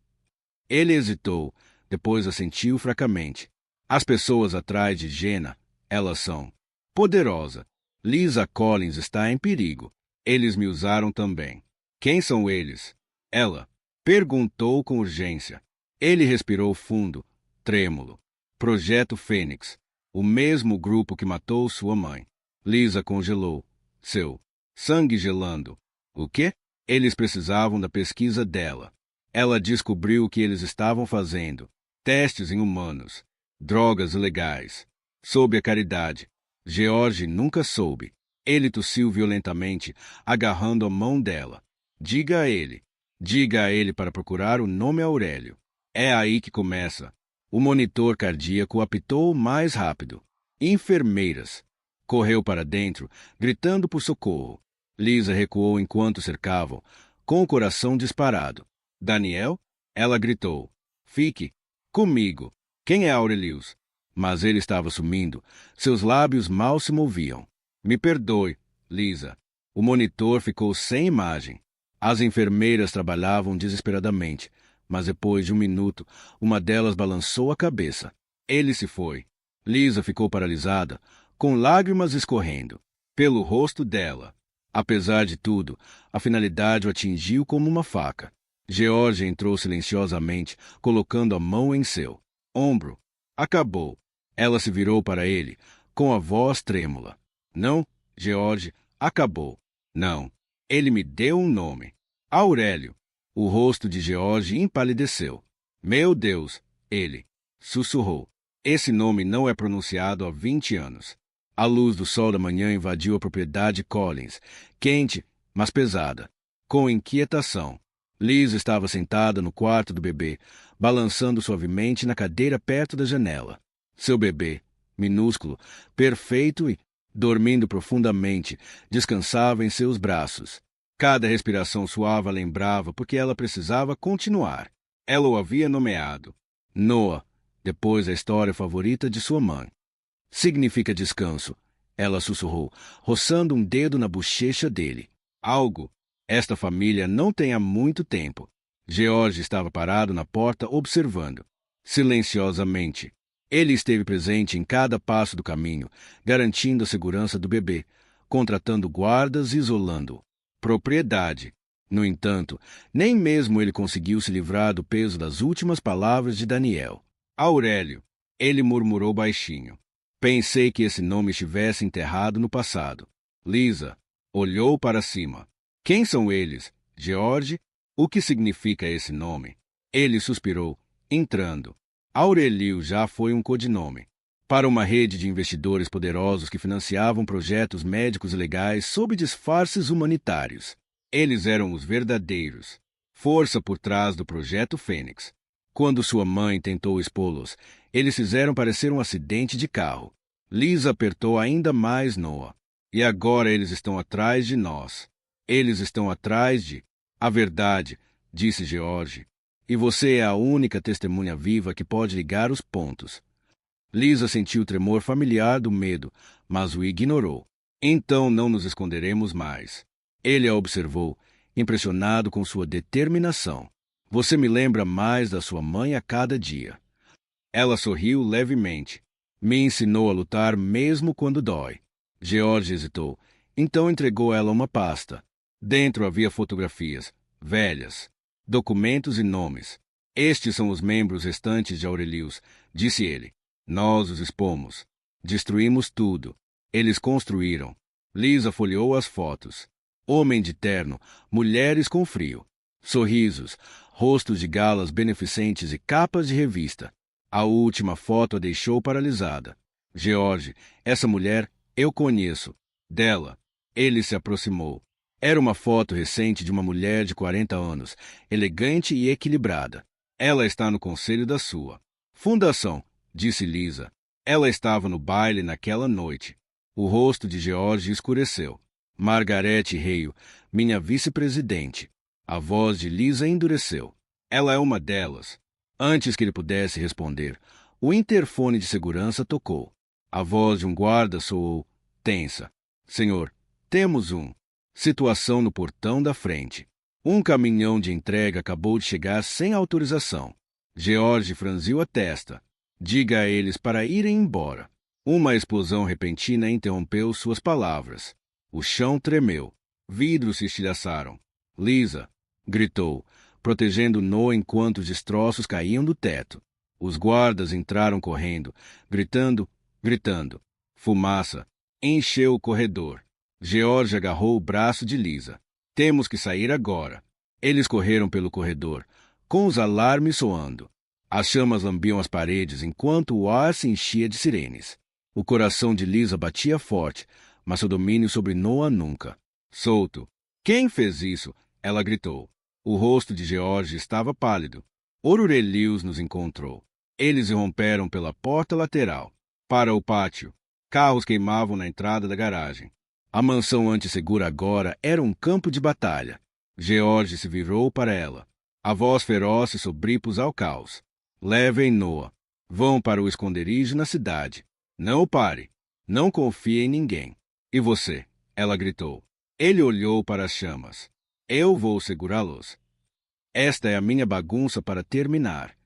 Ele hesitou, depois assentiu fracamente. As pessoas atrás de Jenna, elas são poderosa. Lisa Collins está em perigo. Eles me usaram também. Quem são eles? Ela perguntou com urgência. Ele respirou fundo, trêmulo. Projeto Fênix, o mesmo grupo que matou sua mãe. Lisa congelou. Seu sangue gelando. O quê? Eles precisavam da pesquisa dela. Ela descobriu o que eles estavam fazendo. Testes em humanos. Drogas ilegais. Sob a caridade. George nunca soube. Ele tossiu violentamente, agarrando a mão dela. Diga a ele. Diga a ele para procurar o nome Aurélio. É aí que começa. O monitor cardíaco apitou mais rápido. Enfermeiras. Correu para dentro, gritando por socorro. Lisa recuou enquanto cercavam, com o coração disparado. Daniel? Ela gritou. Fique comigo. Quem é Aurelius? Mas ele estava sumindo. Seus lábios mal se moviam. Me perdoe, Lisa. O monitor ficou sem imagem. As enfermeiras trabalhavam desesperadamente, mas depois de um minuto, uma delas balançou a cabeça. Ele se foi. Lisa ficou paralisada, com lágrimas escorrendo pelo rosto dela. Apesar de tudo, a finalidade o atingiu como uma faca. George entrou silenciosamente, colocando a mão em seu ombro. Acabou. Ela se virou para ele, com a voz trêmula. Não, George, acabou. Não. Ele me deu um nome. Aurélio. O rosto de George empalideceu. Meu Deus, ele sussurrou. Esse nome não é pronunciado há 20 anos. A luz do sol da manhã invadiu a propriedade Collins, quente, mas pesada. Com inquietação, Liz estava sentada no quarto do bebê, balançando suavemente na cadeira perto da janela. Seu bebê, minúsculo, perfeito e, dormindo profundamente, descansava em seus braços. Cada respiração suave a lembrava porque ela precisava continuar. Ela o havia nomeado Noah, depois da história favorita de sua mãe. Significa descanso, ela sussurrou, roçando um dedo na bochecha dele. Algo. Esta família não tem há muito tempo. George estava parado na porta observando. Silenciosamente. Ele esteve presente em cada passo do caminho, garantindo a segurança do bebê, contratando guardas e isolando-o. Propriedade. No entanto, nem mesmo ele conseguiu se livrar do peso das últimas palavras de Daniel. Aurélio. Ele murmurou baixinho. Pensei que esse nome estivesse enterrado no passado. Lisa olhou para cima. Quem são eles? George? O que significa esse nome? Ele suspirou, entrando. Aurélio já foi um codinome para uma rede de investidores poderosos que financiavam projetos médicos ilegais sob disfarces humanitários. Eles eram os verdadeiros. Força por trás do Projeto Fênix. Quando sua mãe tentou expô-los, eles fizeram parecer um acidente de carro. Lisa apertou ainda mais Noah. E agora eles estão atrás de nós. Eles estão atrás de... A verdade, disse George. E você é a única testemunha viva que pode ligar os pontos. Lisa sentiu o tremor familiar do medo, mas o ignorou. Então não nos esconderemos mais. Ele a observou, impressionado com sua determinação. Você me lembra mais da sua mãe a cada dia. Ela sorriu levemente. Me ensinou a lutar mesmo quando dói. George hesitou. Então entregou ela uma pasta. Dentro havia fotografias, velhas, documentos e nomes. Estes são os membros restantes de Aurelius, disse ele. Nós os expomos. Destruímos tudo. Eles construíram. Lisa folheou as fotos. Homem de terno, mulheres com frio. Sorrisos, rostos de galas beneficentes e capas de revista. A última foto a deixou paralisada. George, essa mulher, eu conheço. Dela. Ele se aproximou. Era uma foto recente de uma mulher de 40 anos, elegante e equilibrada. Ela está no conselho da sua fundação, disse Lisa. Ela estava no baile naquela noite. O rosto de George escureceu. Margaret Hale, minha vice-presidente. A voz de Lisa endureceu. Ela é uma delas. Antes que ele pudesse responder, o interfone de segurança tocou. A voz de um guarda soou tensa. Senhor, temos situação no portão da frente. Um caminhão de entrega acabou de chegar sem autorização. George franziu a testa. Diga a eles para irem embora. Uma explosão repentina interrompeu suas palavras. O chão tremeu. Vidros se estilhaçaram. Lisa, gritou, protegendo Noah enquanto os destroços caíam do teto. Os guardas entraram correndo, gritando. Fumaça encheu o corredor. George agarrou o braço de Lisa. Temos que sair agora. Eles correram pelo corredor, com os alarmes soando. As chamas lambiam as paredes enquanto o ar se enchia de sirenes. O coração de Lisa batia forte, mas seu domínio sobre Noah nunca. Solto. Quem fez isso? Ela gritou. O rosto de George estava pálido. Orurelius nos encontrou. Eles irromperam pela porta lateral. Para o pátio. Carros queimavam na entrada da garagem. A mansão antissegura agora era um campo de batalha. George se virou para ela. A voz feroz se sobrepôs ao caos. Levem Noah. Vão para o esconderijo na cidade. Não o pare. Não confie em ninguém. E você? Ela gritou. Ele olhou para as chamas. Eu vou segurá-los. Esta é a minha bagunça para terminar.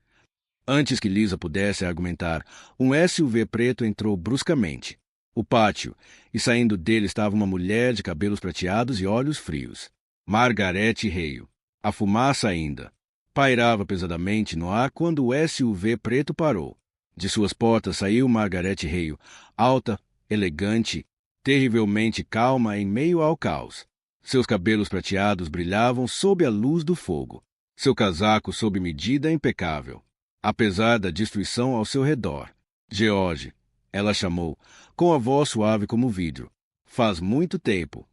Antes que Lisa pudesse argumentar, um SUV preto entrou bruscamente. O pátio, e saindo dele estava uma mulher de cabelos prateados e olhos frios. Margaret Hale. A fumaça ainda pairava pesadamente no ar quando o SUV preto parou. De suas portas saiu Margaret Hale, alta, elegante, terrivelmente calma em meio ao caos. Seus cabelos prateados brilhavam sob a luz do fogo. Seu casaco sob medida impecável. Apesar da destruição ao seu redor. George, ela chamou, com a voz suave como vidro. Faz muito tempo.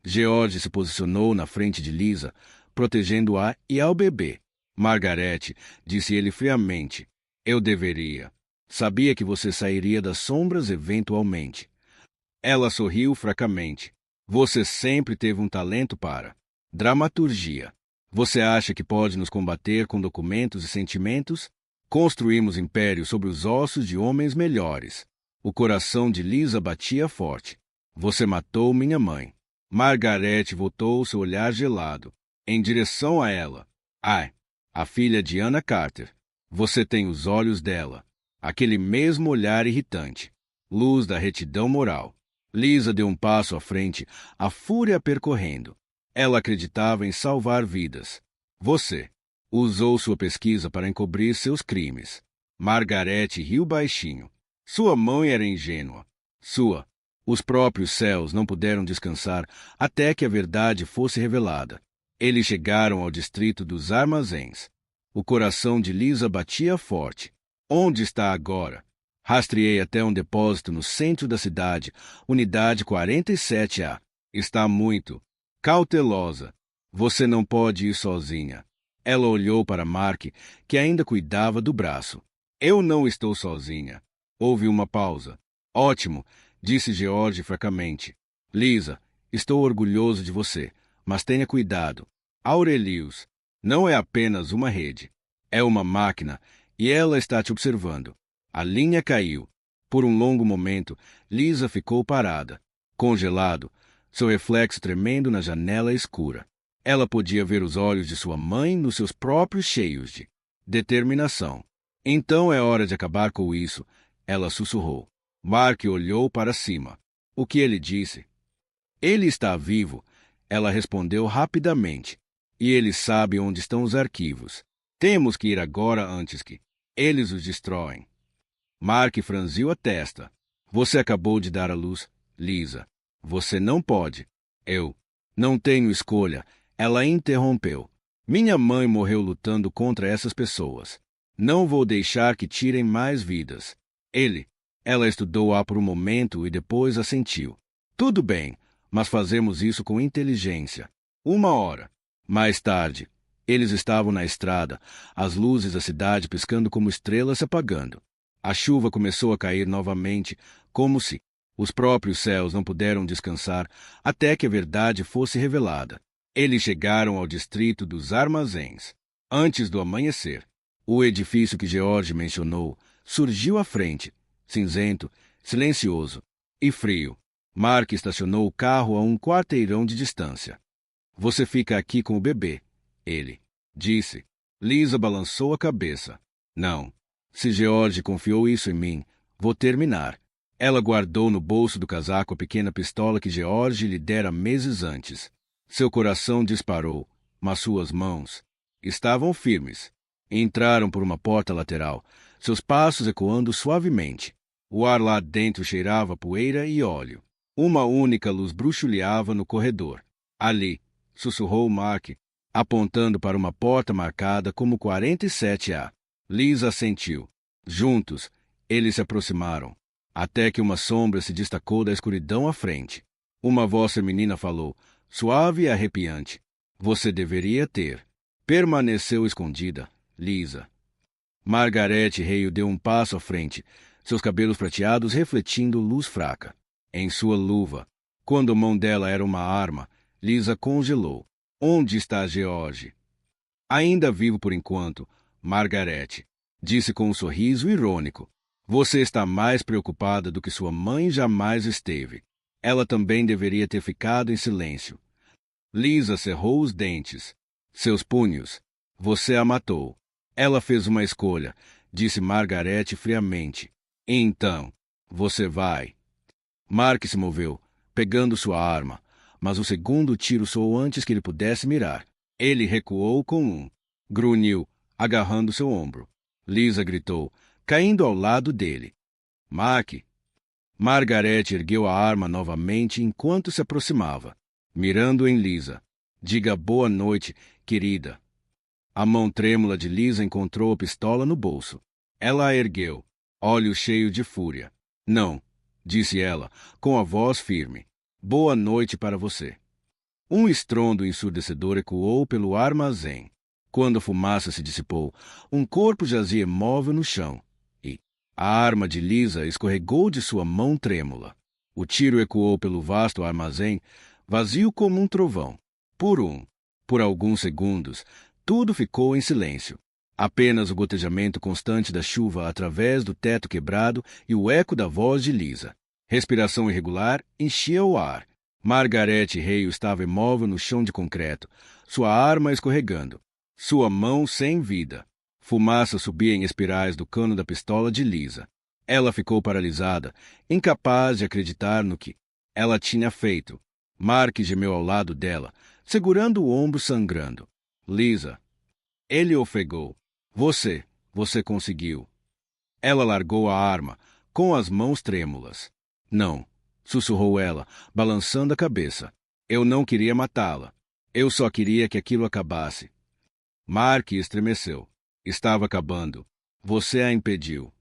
George se posicionou na frente de Lisa, protegendo-a e ao bebê. Margaret, disse ele friamente, eu deveria. Sabia que você sairia das sombras eventualmente. Ela sorriu fracamente. Você sempre teve um talento para dramaturgia. Você acha que pode nos combater com documentos e sentimentos? Construímos impérios sobre os ossos de homens melhores. O coração de Lisa batia forte. Você matou minha mãe. Margaret voltou seu olhar gelado, em direção a ela. Ai, a filha de Anna Carter. Você tem os olhos dela. Aquele mesmo olhar irritante. Luz da retidão moral. Lisa deu um passo à frente, a fúria percorrendo. Ela acreditava em salvar vidas. Você usou sua pesquisa para encobrir seus crimes. Margaret riu baixinho. Sua mãe era ingênua. Os próprios céus não puderam descansar até que a verdade fosse revelada. Eles chegaram ao distrito dos armazéns. O coração de Lisa batia forte. Onde está agora? Rastreei até um depósito no centro da cidade, unidade 47A. Está muito cautelosa. Você não pode ir sozinha. Ela olhou para Mark, que ainda cuidava do braço. Eu não estou sozinha. Houve uma pausa. Ótimo, disse George fracamente. Lisa, estou orgulhoso de você, mas tenha cuidado. Aurelius não é apenas uma rede. É uma máquina e ela está te observando. A linha caiu. Por um longo momento, Lisa ficou parada, congelado, seu reflexo tremendo na janela escura. Ela podia ver os olhos de sua mãe nos seus próprios cheios de determinação. Então é hora de acabar com isso, ela sussurrou. Mark olhou para cima. O que ele disse? Ele está vivo, ela respondeu rapidamente. E ele sabe onde estão os arquivos. Temos que ir agora antes que eles os destroem. Mark franziu a testa. Você acabou de dar à luz, Lisa. Você não pode. Eu não tenho escolha. Ela interrompeu. Minha mãe morreu lutando contra essas pessoas. Não vou deixar que tirem mais vidas. Ela estudou-a por um momento e depois assentiu. Tudo bem, mas fazemos isso com inteligência. 1 hora. Mais tarde, eles estavam na estrada, as luzes da cidade piscando como estrelas se apagando. A chuva começou a cair novamente, como se os próprios céus não puderam descansar até que a verdade fosse revelada. Eles chegaram ao distrito dos armazéns. Antes do amanhecer, o edifício que George mencionou surgiu à frente, cinzento, silencioso e frio. Mark estacionou o carro a um quarteirão de distância. Você fica aqui com o bebê, ele disse. Lisa balançou a cabeça. Não. Se George confiou isso em mim, vou terminar. Ela guardou no bolso do casaco a pequena pistola que George lhe dera meses antes. Seu coração disparou, mas suas mãos estavam firmes. Entraram por uma porta lateral, seus passos ecoando suavemente. O ar lá dentro cheirava poeira e óleo. Uma única luz bruxuleava no corredor. Ali, sussurrou Mark, apontando para uma porta marcada como 47A. Lisa assentiu. Juntos, eles se aproximaram, até que uma sombra se destacou da escuridão à frente. Uma voz feminina falou, suave e arrepiante. Você deveria ter. Permaneceu escondida, Lisa. Margaret Hale deu um passo à frente, seus cabelos prateados refletindo luz fraca. Em sua luva, quando a mão dela era uma arma, Lisa congelou. Onde está George? Ainda vivo por enquanto, Margaret, disse com um sorriso irônico. Você está mais preocupada do que sua mãe jamais esteve. Ela também deveria ter ficado em silêncio. Lisa cerrou os dentes. Seus punhos. Você a matou. Ela fez uma escolha, disse Margaret friamente. Então, você vai. Mark se moveu, pegando sua arma, mas o segundo tiro soou antes que ele pudesse mirar. Ele recuou com um. Grunhiu, agarrando seu ombro. Lisa gritou, caindo ao lado dele. Mark! Margaret ergueu a arma novamente enquanto se aproximava, mirando em Lisa. Diga boa noite, querida. A mão trêmula de Lisa encontrou a pistola no bolso. Ela a ergueu, olhos cheios de fúria. Não, disse ela, com a voz firme. Boa noite para você. Um estrondo ensurdecedor ecoou pelo armazém. Quando a fumaça se dissipou, um corpo jazia imóvel no chão, e a arma de Lisa escorregou de sua mão trêmula. O tiro ecoou pelo vasto armazém, vazio como um trovão. Por alguns segundos, tudo ficou em silêncio. Apenas o gotejamento constante da chuva através do teto quebrado e o eco da voz de Lisa. Respiração irregular enchia o ar. Margaret Hale estava imóvel no chão de concreto, sua arma escorregando, sua mão sem vida. Fumaça subia em espirais do cano da pistola de Lisa. Ela ficou paralisada, incapaz de acreditar no que ela tinha feito. Mark gemeu ao lado dela, segurando o ombro sangrando. Lisa. Ele ofegou. Você conseguiu. Ela largou a arma, com as mãos trêmulas. Não, sussurrou ela, balançando a cabeça. Eu não queria matá-la. Eu só queria que aquilo acabasse. Mark estremeceu. Estava acabando. Você a impediu.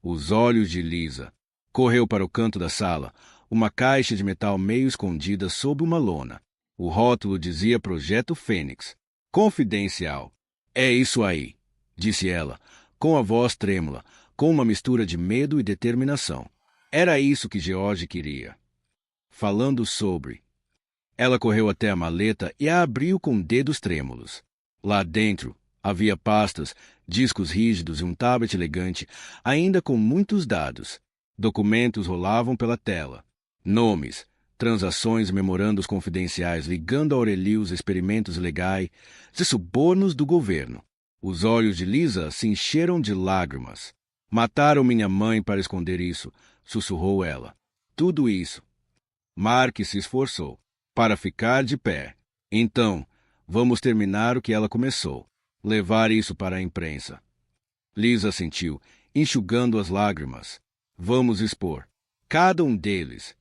Os olhos de Lisa. Correu para o canto da sala, uma caixa de metal meio escondida sob uma lona. O rótulo dizia Projeto Fênix. Confidencial. É isso aí, disse ela, com a voz trêmula, com uma mistura de medo e determinação. Era isso que George queria. Falando sobre. Ela correu até a maleta e a abriu com dedos trêmulos. Lá dentro havia pastas, discos rígidos e um tablet elegante, ainda com muitos dados. Documentos rolavam pela tela. Nomes, transações e memorandos confidenciais ligando a Aurelius experimentos legais e subornos do governo. Os olhos de Lisa se encheram de lágrimas. Mataram minha mãe para esconder isso, sussurrou ela. Tudo isso. Mark se esforçou para ficar de pé. Então, vamos terminar o que ela começou. Levar isso para a imprensa. Lisa assentiu, enxugando as lágrimas. Vamos expor. Cada um deles.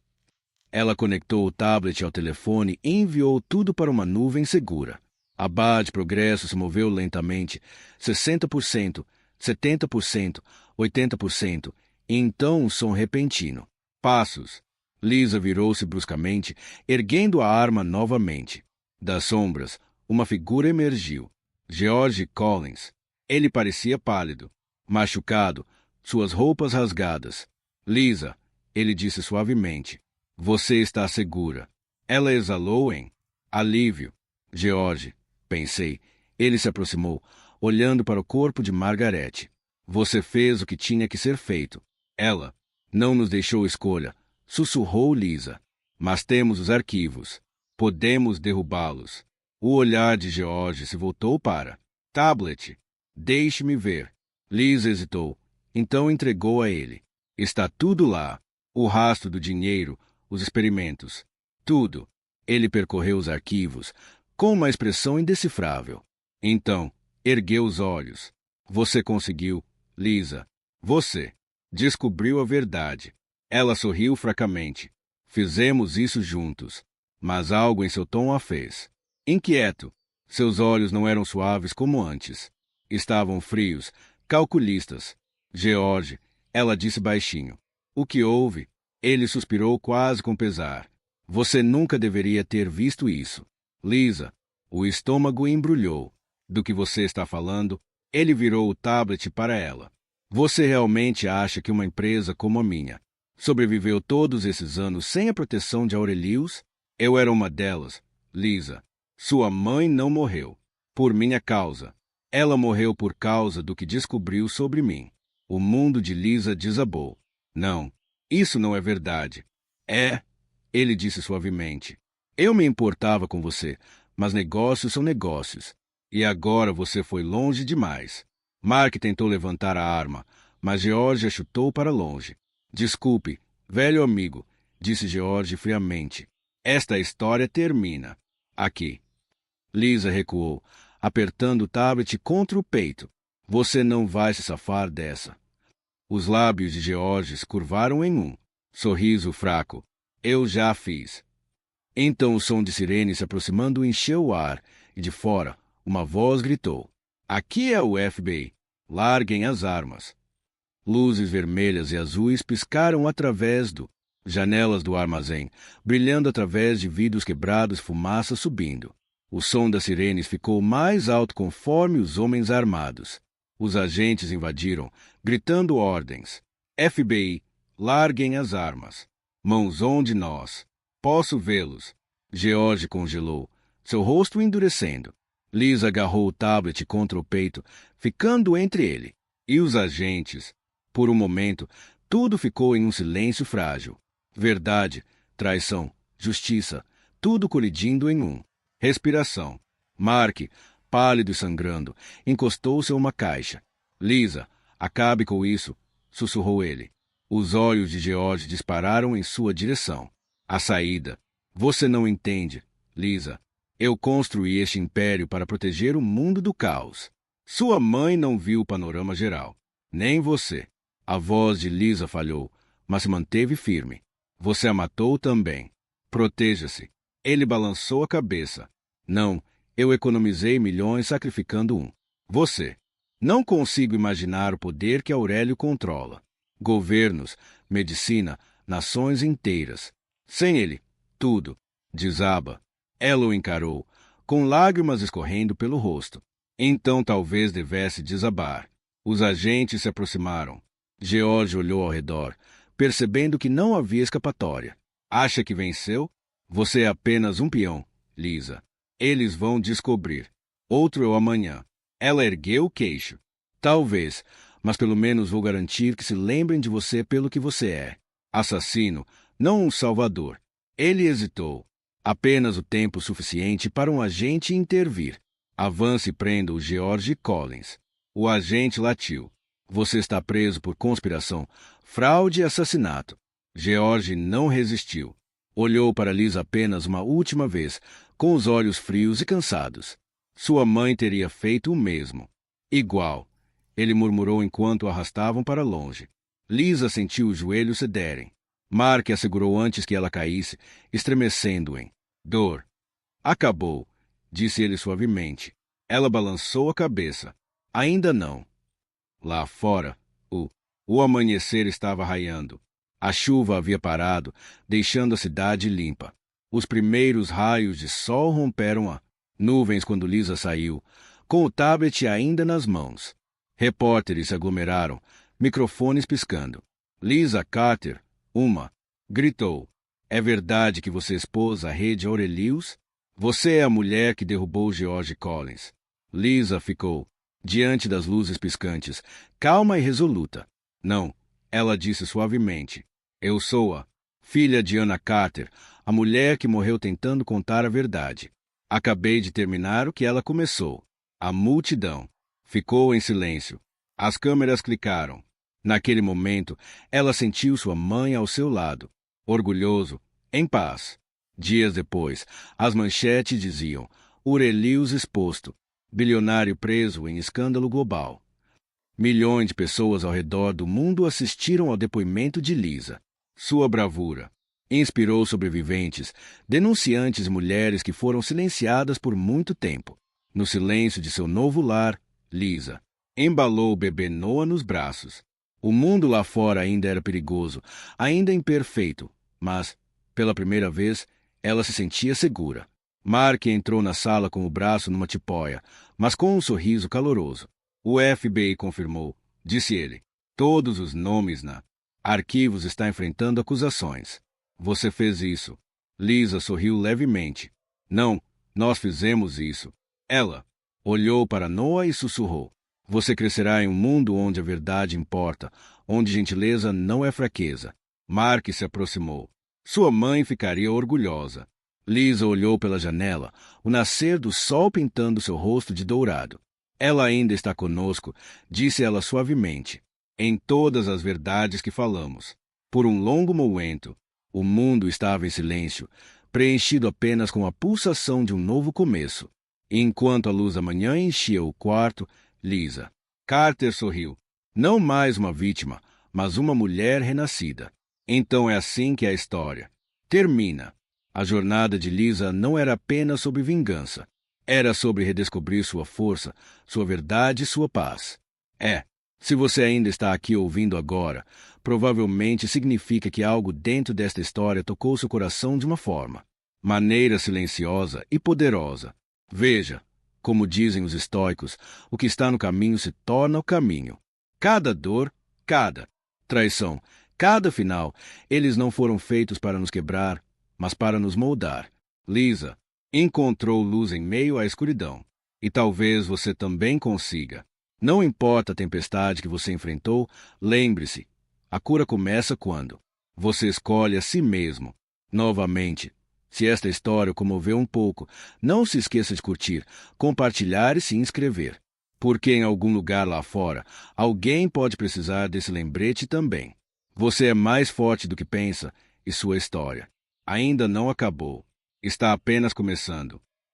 Ela conectou o tablet ao telefone e enviou tudo para uma nuvem segura. A barra de progresso se moveu lentamente, 60%, 70%, 80%, e então um som repentino. Passos. Lisa virou-se bruscamente, erguendo a arma novamente. Das sombras, uma figura emergiu. George Collins. Ele parecia pálido, machucado, suas roupas rasgadas. Lisa, ele disse suavemente, você está segura. Ela exalou em alívio. George, pensei. Ele se aproximou, olhando para o corpo de Margaret. Você fez o que tinha que ser feito. Ela não nos deixou escolha, sussurrou Lisa. Mas temos os arquivos. Podemos derrubá-los. O olhar de George se voltou para tablet. Deixe-me ver. Lisa hesitou. Então entregou a ele. Está tudo lá. O rastro do dinheiro, os experimentos. Tudo. Ele percorreu os arquivos, com uma expressão indecifrável. Então, ergueu os olhos. Você conseguiu, Lisa. Você descobriu a verdade. Ela sorriu fracamente. Fizemos isso juntos. Mas algo em seu tom a fez. Inquieto. Seus olhos não eram suaves como antes. Estavam frios, calculistas. George, ela disse baixinho. O que houve? Ele suspirou quase com pesar. Você nunca deveria ter visto isso. Lisa, o estômago embrulhou. Do que você está falando? Ele virou o tablet para ela. Você realmente acha que uma empresa como a minha sobreviveu todos esses anos sem a proteção de Aurelius? Eu era uma delas, Lisa. Sua mãe não morreu por minha causa. Ela morreu por causa do que descobriu sobre mim. O mundo de Lisa desabou. Não, isso não é verdade. É, ele disse suavemente. Eu me importava com você, mas negócios são negócios. E agora você foi longe demais. Mark tentou levantar a arma, mas George a chutou para longe. Desculpe, velho amigo, disse George friamente. Esta história termina aqui. Lisa recuou, apertando o tablet contra o peito. Você não vai se safar dessa. Os lábios de George se curvaram em um sorriso fraco. Eu já fiz. Então o som de sirene se aproximando encheu o ar, e de fora, uma voz gritou. Aqui é o FBI. Larguem as armas. Luzes vermelhas e azuis piscaram através do janelas do armazém, brilhando através de vidros quebrados, fumaça subindo. O som das sirenes ficou mais alto conforme os homens armados. Os agentes invadiram, gritando ordens. FBI, larguem as armas. Mãos onde nós. Posso vê-los. George congelou, seu rosto endurecendo. Lisa agarrou o tablet contra o peito, ficando entre ele e os agentes. Por um momento, tudo ficou em um silêncio frágil. Verdade, traição, justiça, tudo colidindo em um. Respiração. Mark, pálido e sangrando, encostou-se a uma caixa. Lisa, acabe com isso, sussurrou ele. Os olhos de George dispararam em sua direção. A saída. Você não entende, Lisa. Eu construí este império para proteger o mundo do caos. Sua mãe não viu o panorama geral. Nem você. A voz de Lisa falhou, mas se manteve firme. Você a matou também. Proteja-se. Ele balançou a cabeça. Não, eu economizei milhões sacrificando um. Você. Não consigo imaginar o poder que Aurélio controla. Governos, medicina, nações inteiras. Sem ele, tudo desaba. Ela o encarou, com lágrimas escorrendo pelo rosto. Então talvez devesse desabar. Os agentes se aproximaram. George olhou ao redor, percebendo que não havia escapatória. Acha que venceu? Você é apenas um peão, Lisa. Eles vão descobrir. Outro eu amanhã. Ela ergueu o queixo. Talvez, mas pelo menos vou garantir que se lembrem de você pelo que você é. Assassino, não um salvador. Ele hesitou. Apenas o tempo suficiente para um agente intervir. Avance e prenda o George Collins. O agente latiu. Você está preso por conspiração, fraude e assassinato. George não resistiu. Olhou para Lisa apenas uma última vez, com os olhos frios e cansados. Sua mãe teria feito o mesmo. Igual. Ele murmurou enquanto o arrastavam para longe. Lisa sentiu os joelhos cederem. Mark a segurou antes que ela caísse, estremecendo em dor. Acabou, disse ele suavemente. Ela balançou a cabeça. Ainda não. Lá fora, o amanhecer estava raiando. A chuva havia parado, deixando a cidade limpa. Os primeiros raios de sol romperam as nuvens quando Lisa saiu, com o tablet ainda nas mãos. Repórteres se aglomeraram, microfones piscando. Lisa Carter, gritou. É verdade que você expôs a rede Aurelius? Você é a mulher que derrubou George Collins. Lisa ficou, diante das luzes piscantes, calma e resoluta. Não, ela disse suavemente. Eu sou a filha de Anna Carter, a mulher que morreu tentando contar a verdade. Acabei de terminar o que ela começou. A multidão ficou em silêncio. As câmeras clicaram. Naquele momento, ela sentiu sua mãe ao seu lado, orgulhoso, em paz. Dias depois, as manchetes diziam: Aurelius exposto, bilionário preso em escândalo global. Milhões de pessoas ao redor do mundo assistiram ao depoimento de Lisa. Sua bravura inspirou sobreviventes, denunciantes e mulheres que foram silenciadas por muito tempo. No silêncio de seu novo lar, Lisa embalou o bebê Noah nos braços. O mundo lá fora ainda era perigoso, ainda imperfeito, mas, pela primeira vez, ela se sentia segura. Mark entrou na sala com o braço numa tipóia, mas com um sorriso caloroso. O FBI confirmou, disse ele. Todos os nomes na arquivos está enfrentando acusações. Você fez isso. Lisa sorriu levemente. Não, nós fizemos isso. Ela olhou para Noah e sussurrou. Você crescerá em um mundo onde a verdade importa, onde gentileza não é fraqueza. Mark se aproximou. Sua mãe ficaria orgulhosa. Lisa olhou pela janela, o nascer do sol pintando seu rosto de dourado. Ela ainda está conosco, disse ela suavemente, em todas as verdades que falamos. Por um longo momento, o mundo estava em silêncio, preenchido apenas com a pulsação de um novo começo. Enquanto a luz da manhã enchia o quarto, Lisa Carter sorriu. Não mais uma vítima, mas uma mulher renascida. Então é assim que a história termina. A jornada de Lisa não era apenas sobre vingança. Era sobre redescobrir sua força, sua verdade e sua paz. Se você ainda está aqui ouvindo agora, provavelmente significa que algo dentro desta história tocou seu coração de uma maneira silenciosa e poderosa. Veja, como dizem os estoicos, o que está no caminho se torna o caminho. Cada dor, cada traição, cada final, eles não foram feitos para nos quebrar, mas para nos moldar. Lisa encontrou luz em meio à escuridão. E talvez você também consiga. Não importa a tempestade que você enfrentou, lembre-se, a cura começa quando você escolhe a si mesmo. Novamente, se esta história o comoveu um pouco, não se esqueça de curtir, compartilhar e se inscrever. Porque em algum lugar lá fora, alguém pode precisar desse lembrete também. Você é mais forte do que pensa e sua história ainda não acabou. Está apenas começando.